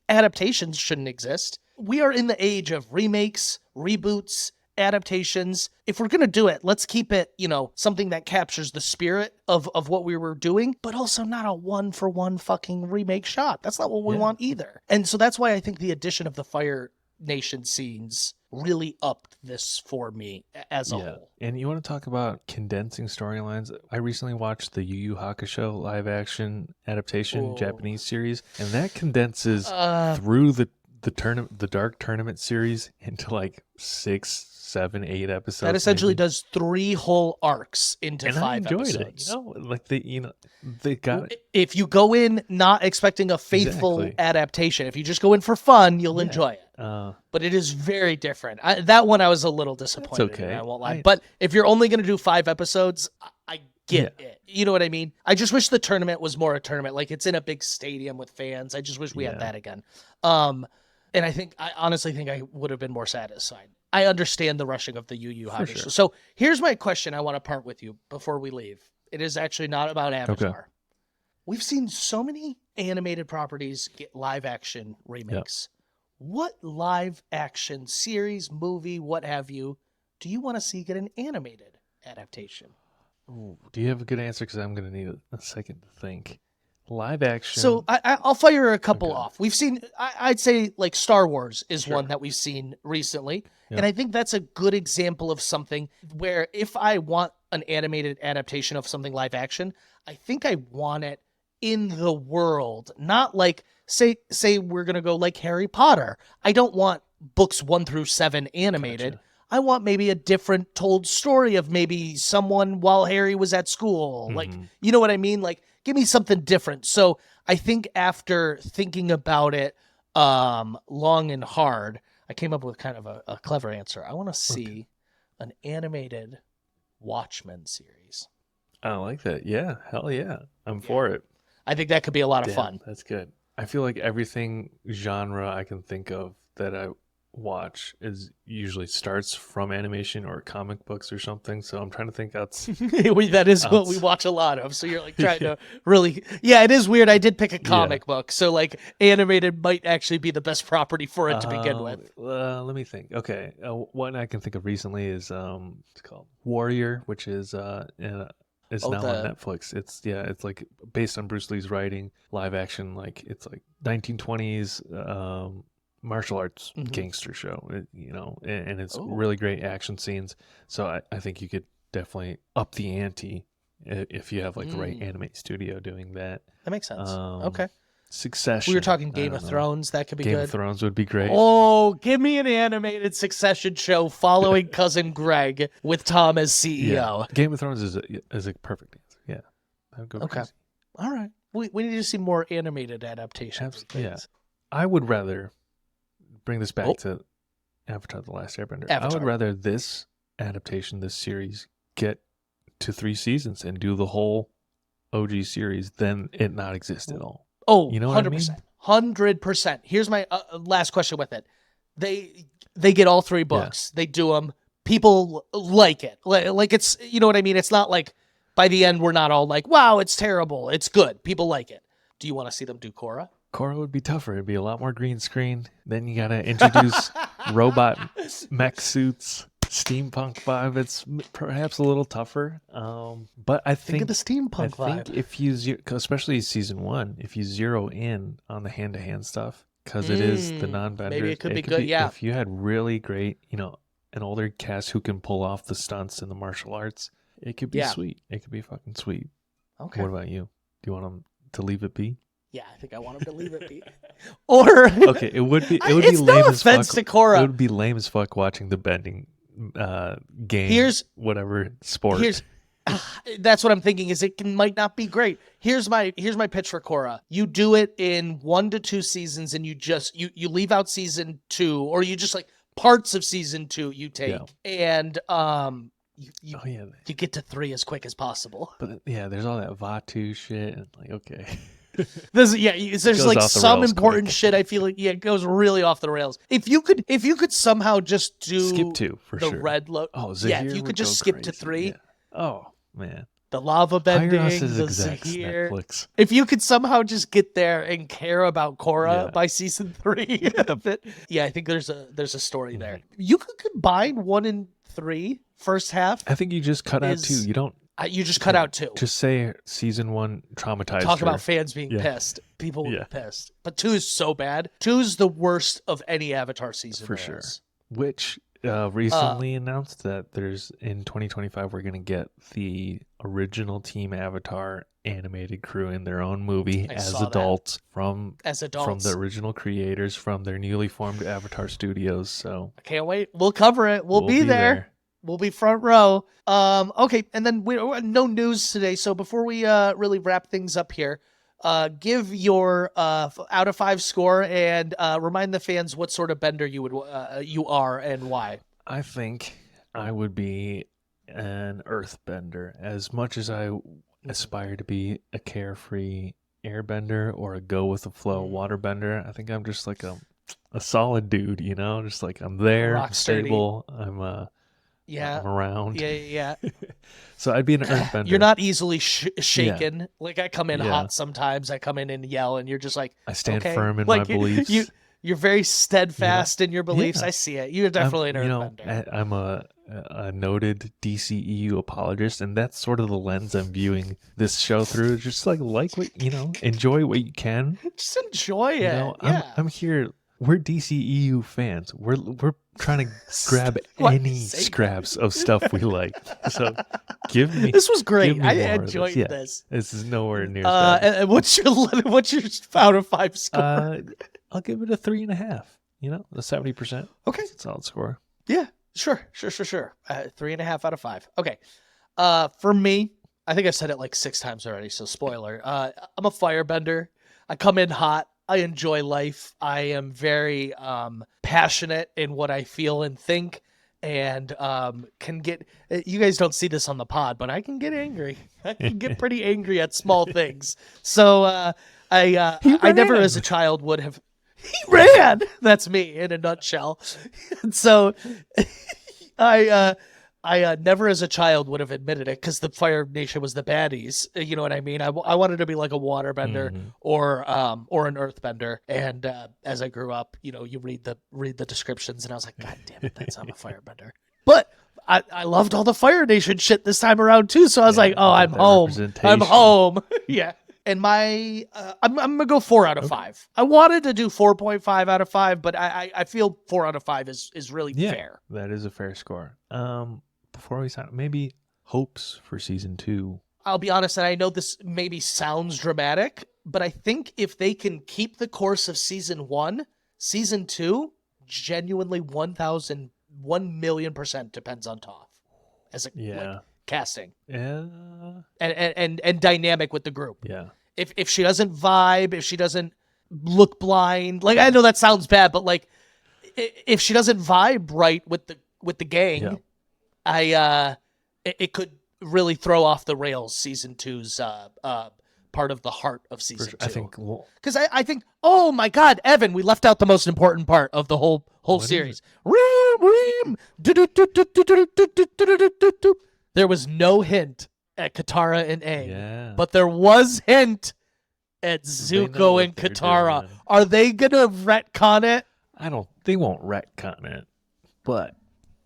Speaker 3: adaptations shouldn't exist. We are in the age of remakes, reboots, adaptations. If we're going to do it, let's keep it, something that captures the spirit of what we were doing, but also not a one-for-one fucking remake shot. That's not what we want either. And so that's why I think the addition of the Fire Nation scenes really upped this for me as a whole.
Speaker 2: And you want to talk about condensing storylines? I recently watched the Yu Yu Hakusho live action adaptation Japanese series, and that condenses through the Dark Tournament series into like 6, 7, 8 episodes.
Speaker 3: That essentially does 3 whole arcs into 5 episodes.
Speaker 2: They got it.
Speaker 3: If you go in not expecting a faithful adaptation, if you just go in for fun, you'll enjoy it. But it is very different. That one I was a little disappointed in, I won't lie. But if you're only going to do 5 episodes, I get it. You know what I mean? I just wish the tournament was more a tournament. Like, it's in a big stadium with fans. I just wish we had that again. And I honestly think I would have been more satisfied. I understand the rushing of the Yu Yu Hakusho. Sure. So here's my question I want to part with you before we leave. It is actually not about Avatar. Okay. We've seen so many animated properties get live action remakes. What live action series, movie, what have you, do you want to see get an animated adaptation?
Speaker 2: Ooh, do you have a good answer? Because I'm going to need a second to think. Live action.
Speaker 3: So I'll fire a couple off. We've seen, I'd say, like, Star Wars is one that we've seen recently. Yep. And I think that's a good example of something where if I want an animated adaptation of something live action, I think I want it in the world. Not like, say we're going to go like Harry Potter. I don't want books 1 through 7 animated. Gotcha. I want maybe a different told story of maybe someone while Harry was at school. Mm-hmm. Like, you know what I mean? Like, give me something different. So I think after thinking about it long and hard, I came up with kind of a clever answer. I want to see an animated Watchmen series.
Speaker 2: I like that. Yeah. Hell yeah. I'm for it.
Speaker 3: I think that could be a lot of fun.
Speaker 2: That's good. I feel like everything genre I can think of that watch is usually starts from animation or comic books or something. So I'm trying to think outside.
Speaker 3: That is what we watch a lot of. So you're like trying to really, yeah, it is weird. I did pick a comic book, so like animated might actually be the best property for it to begin with.
Speaker 2: Let me think. Okay, one I can think of recently is it's called Warrior, which is it's now on Netflix. It's like based on Bruce Lee's writing, live action, like it's like 1920s martial arts gangster show, and it's really great action scenes. So I think you could definitely up the ante if you have like the right anime studio doing that.
Speaker 3: That makes sense. Okay.
Speaker 2: Succession.
Speaker 3: We were talking Game of Thrones. That could be good.
Speaker 2: Game of Thrones would be great.
Speaker 3: Oh, give me an animated Succession show following cousin Greg with Tom as CEO.
Speaker 2: Yeah. Game of Thrones is a perfect answer. Yeah. That would go crazy.
Speaker 3: All right. We need to see more animated adaptations.
Speaker 2: Yeah. I would rather bring this back to Avatar: The Last Airbender. I would rather this adaptation, this series, get to 3 seasons and do the whole OG series than it not exist at all.
Speaker 3: Oh,
Speaker 2: you know
Speaker 3: 100%. 100%. Here's my last question with it. They get all 3 books. They do them. People like it. Like it's, you know what I mean? It's not like by the end we're not all like, wow, it's terrible. It's good. People like it. Do you want to see them do Korra?
Speaker 2: Korra would be tougher. It'd be a lot more green screen. Then you got to introduce robot mech suits, steampunk vibe. It's perhaps a little tougher. But I think
Speaker 3: of the steampunk vibe.
Speaker 2: I think if you, especially season 1, if you zero in on the hand-to-hand stuff, because it is the non-benders.
Speaker 3: Maybe it could be good, yeah.
Speaker 2: If you had really great, an older cast who can pull off the stunts in the martial arts, it could be sweet. It could be fucking sweet.
Speaker 3: Okay.
Speaker 2: What about you? Do you want them to leave it be?
Speaker 3: Yeah, I think I want him to leave it be. Or
Speaker 2: okay, it would be lame as fuck.
Speaker 3: To Korra.
Speaker 2: It would be lame as fuck watching the bending game. Whatever sport.
Speaker 3: That's what I'm thinking. Is it might not be great. Here's my pitch for Korra. You do it in 1 to 2 seasons, and you just you leave out season 2, or you just like parts of season 2 you take, and you get to 3 as quick as possible.
Speaker 2: But there's all that Vatu shit, and like okay.
Speaker 3: There's like some important shit. I feel like it goes really off the rails. If you could somehow just do
Speaker 2: skip 2 for
Speaker 3: the
Speaker 2: sure.
Speaker 3: red look.
Speaker 2: Oh, Zahir
Speaker 3: if you could just skip to 3.
Speaker 2: Yeah. Oh man,
Speaker 3: the lava bending,
Speaker 2: the
Speaker 3: Zahir.
Speaker 2: Netflix.
Speaker 3: If you could somehow just get there and care about Korra by season 3, I think there's a story there. You could combine 1 and 3 first half.
Speaker 2: I think you just cut out 2. You don't.
Speaker 3: You just cut out 2.
Speaker 2: Just say season 1 traumatized.
Speaker 3: Talk about fans being pissed. People were pissed. But 2 is so bad. 2 is the worst of any Avatar season.
Speaker 2: For sure. Which recently announced that in 2025 we're going to get the original Team Avatar animated crew in their own movie as adults from the original creators from their newly formed Avatar Studios. So
Speaker 3: I can't wait. We'll cover it. We'll be there. We'll be front row. Okay, and then no news today. So before we really wrap things up here, give your out of 5 score and remind the fans what sort of bender you are and why.
Speaker 2: I think I would be an earthbender. As much as I aspire to be a carefree airbender or a go with the flow waterbender, I think I'm just like a solid dude. Just like I'm there, I'm stable. I'm around.
Speaker 3: Yeah.
Speaker 2: So I'd be an earthbender.
Speaker 3: You're not easily shaken. Like I come in hot sometimes. I come in and yell, and you're just like
Speaker 2: I stand firm in my beliefs.
Speaker 3: You're very steadfast in your beliefs. I see it. You're definitely an earthbender.
Speaker 2: I'm a noted DCEU apologist, and that's sort of the lens I'm viewing this show through. Just like what enjoy what you can.
Speaker 3: Just enjoy it.
Speaker 2: I'm here. We're DCEU fans. We're trying to grab any scraps of stuff we like. So give me.
Speaker 3: This was great. I enjoyed this.
Speaker 2: This is nowhere near. As
Speaker 3: bad. What's your out of 5 score?
Speaker 2: I'll give it a 3.5. The 70%. Okay, solid score.
Speaker 3: Yeah, sure. 3.5 out of 5. Okay. For me, I think I've said it like 6 times already. So spoiler. I'm a firebender. I come in hot. I enjoy life. I am very passionate in what I feel and think, and can get. You guys don't see this on the pod, but I can get angry. I can get pretty angry at small things. So I never, as a child, would have. He ran. That's me in a nutshell. And so I never as a child would have admitted it because the Fire Nation was the baddies. You know what I mean? I wanted to be like a waterbender or an earthbender. And as I grew up, you know, you read the descriptions and I was like, God damn it, that's not a firebender. But I loved all the Fire Nation shit this time around too. So I was like, oh, I'm home. I'm home. Yeah. And my I'm gonna go 4 out of 5. I wanted to do 4.5 out of 5, but I feel 4 out of 5 is really fair.
Speaker 2: That is a fair score. Before we sign, maybe hopes for season 2.
Speaker 3: I'll be honest, and I know this maybe sounds dramatic, but I think if they can keep the course of season 1, season 2, genuinely 1,000,000% depends on Toph as a like, casting.
Speaker 2: Yeah.
Speaker 3: And dynamic with the group.
Speaker 2: Yeah.
Speaker 3: If she doesn't vibe, if she doesn't look blind, like I know that sounds bad, but like if she doesn't vibe right with the gang, it could really throw off the rails season 2's part of the heart of season 2.
Speaker 2: I think
Speaker 3: because I think, oh my God, Evan, we left out the most important part of the whole series. There was no hint at Katara and Aang, but there was hint at Zuko and Katara. Are they gonna retcon it?
Speaker 2: They won't retcon it, but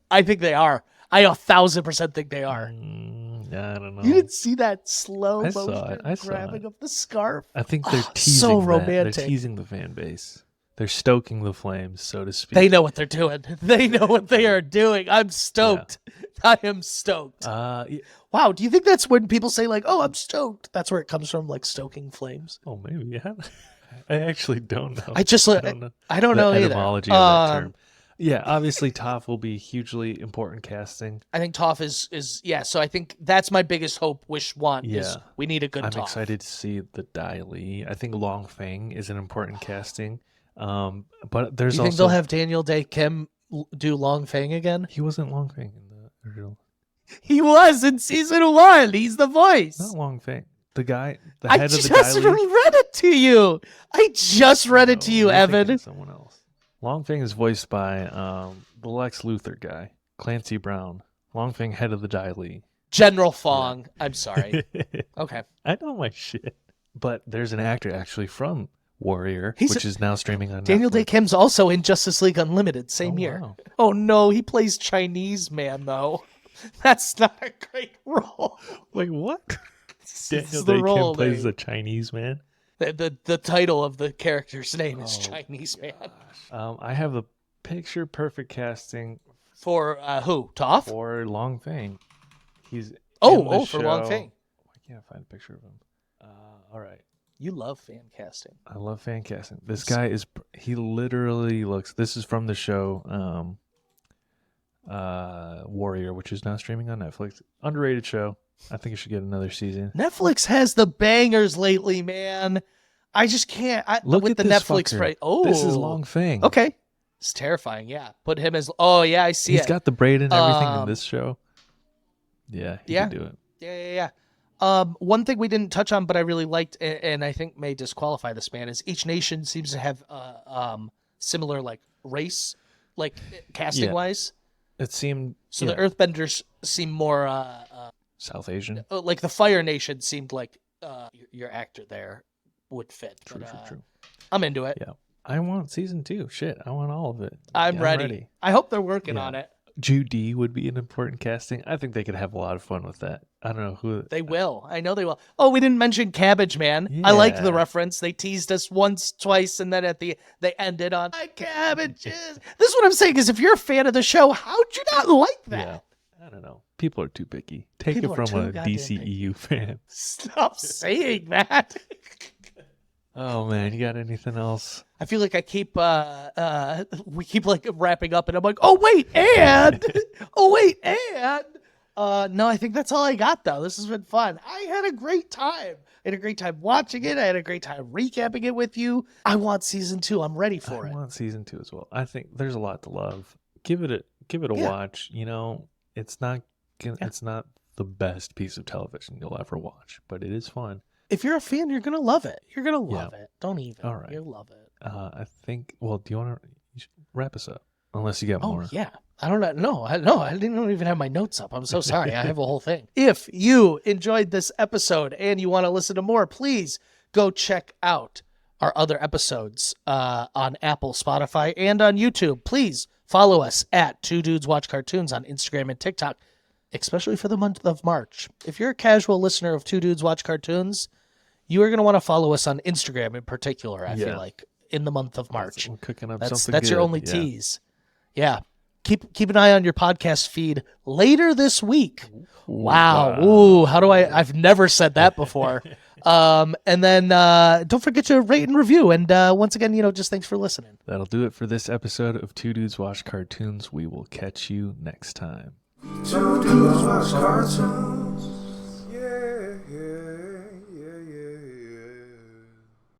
Speaker 3: I think they are. I 1,000% think they are.
Speaker 2: I don't know.
Speaker 3: You didn't see that slow motion
Speaker 2: saw
Speaker 3: grabbing of the scarf?
Speaker 2: I think they're teasing
Speaker 3: so
Speaker 2: that.
Speaker 3: romantic.
Speaker 2: They're teasing the fan base. They're stoking the flames, so to speak.
Speaker 3: They know what they're doing. They know what they are doing. I'm stoked. I am stoked. Wow, do you think that's when people say like, "Oh, I'm stoked"? That's where it comes from, like stoking flames.
Speaker 2: Oh, maybe. Yeah. I actually don't know.
Speaker 3: I don't know. I don't know either.
Speaker 2: Etymology of that term. Yeah, obviously Toph will be hugely important casting.
Speaker 3: I think Toph is so I think that's my biggest hope, wish, want is we need a good Toph.
Speaker 2: I'm excited to see the Dae Lee. I think Long Feng is an important casting. But there's
Speaker 3: you think they'll have Dae Kim do Long Feng again?
Speaker 2: He wasn't Long Feng in the original.
Speaker 3: He was in season 1. He's the voice.
Speaker 2: Not Long Feng. The guy, the head of the Dae Lee.
Speaker 3: I just read it to you. I just read it to you, Evan.
Speaker 2: Someone else. Long Feng is voiced by the Lex Luthor guy, Clancy Brown. Long Feng, head of the Dae Lee.
Speaker 3: General Fong. Yeah. I'm sorry. Okay.
Speaker 2: I know my shit. But there's an actor actually from Warrior, which is now streaming on
Speaker 3: Daniel
Speaker 2: Netflix.
Speaker 3: Dae Kim's also in Justice League Unlimited, same year.
Speaker 2: Wow.
Speaker 3: Oh no, he plays Chinese man though. That's not a great role.
Speaker 2: Wait, what? Daniel Dae Kim plays a Chinese man?
Speaker 3: The title of the character's name is Chinese man.
Speaker 2: I have the picture perfect casting
Speaker 3: for who? Toph?
Speaker 2: For Long Feng. He's
Speaker 3: for Long Feng.
Speaker 2: Why can't I find a picture of him? All right.
Speaker 3: You love fan casting.
Speaker 2: I love fan casting. This guy he literally looks. This is from the show Warrior, which is now streaming on Netflix. Underrated show. I think it should get another season.
Speaker 3: Netflix has the bangers lately, man. I just can't.
Speaker 2: Look
Speaker 3: with
Speaker 2: at
Speaker 3: the
Speaker 2: this
Speaker 3: Netflix
Speaker 2: fucker.
Speaker 3: right. Oh,
Speaker 2: this is Long Feng.
Speaker 3: Okay, it's terrifying. Yeah, put him as. Oh yeah, I see
Speaker 2: He's got the braid and everything in this show. Yeah, he can do it.
Speaker 3: Yeah. One thing we didn't touch on, but I really liked, and I think may disqualify this man, is each nation seems to have similar like race, like casting wise.
Speaker 2: It seemed
Speaker 3: so. The Earthbenders seem more
Speaker 2: South Asian.
Speaker 3: Like the Fire Nation seemed like your actor there would fit.
Speaker 2: True.
Speaker 3: I'm into it.
Speaker 2: Yeah, I want season 2. Shit, I want all of it.
Speaker 3: I'm ready. I hope they're working on it.
Speaker 2: Judy would be an important casting. I think they could have a lot of fun with that. I don't know who
Speaker 3: they will. I know they will. Oh, we didn't mention Cabbage Man. Yeah. I liked the reference. They teased us once, twice, and then they ended on my cabbages. This is what I'm saying is if you're a fan of the show, how'd you not like that?
Speaker 2: Yeah. I don't know. People are too picky. Take it from a DCEU fan.
Speaker 3: Stop saying that.
Speaker 2: Oh man, you got anything else?
Speaker 3: I feel like I keep we keep like wrapping up and I'm like, oh wait, and no, I think that's all I got though. This has been fun. I had a great time. I had a great time watching it. I had a great time recapping it with you. I want season 2. I'm ready for it.
Speaker 2: I want season 2 as well. I think there's a lot to love. Give it a watch. You know, it's not the best piece of television you'll ever watch, but it is fun.
Speaker 3: If you're a fan, you're gonna love it. You're gonna love it. Don't even.
Speaker 2: All right.
Speaker 3: You'll love it.
Speaker 2: I think. Well, do you want to wrap us up? Unless you got
Speaker 3: Oh,
Speaker 2: more.
Speaker 3: yeah. I don't know. No, I didn't even have my notes up. I'm so sorry. I have a whole thing. If you enjoyed this episode and you want to listen to more, please go check out our other episodes on Apple, Spotify, and on YouTube. Please follow us at Two Dudes Watch Cartoons on Instagram and TikTok, especially for the month of March. If you're a casual listener of Two Dudes Watch Cartoons, you are going to want to follow us on Instagram in particular, I feel like, in the month of March.
Speaker 2: We're cooking up
Speaker 3: That's
Speaker 2: something
Speaker 3: your
Speaker 2: good.
Speaker 3: only tease. Yeah. Keep an eye on your podcast feed later this week. Wow. Ooh, how do I've never said that before. And then don't forget to rate and review. And once again, just thanks for listening.
Speaker 2: That'll do it for this episode of Two Dudes Watch Cartoons. We will catch you next time.
Speaker 1: Two dudes watch cartoons.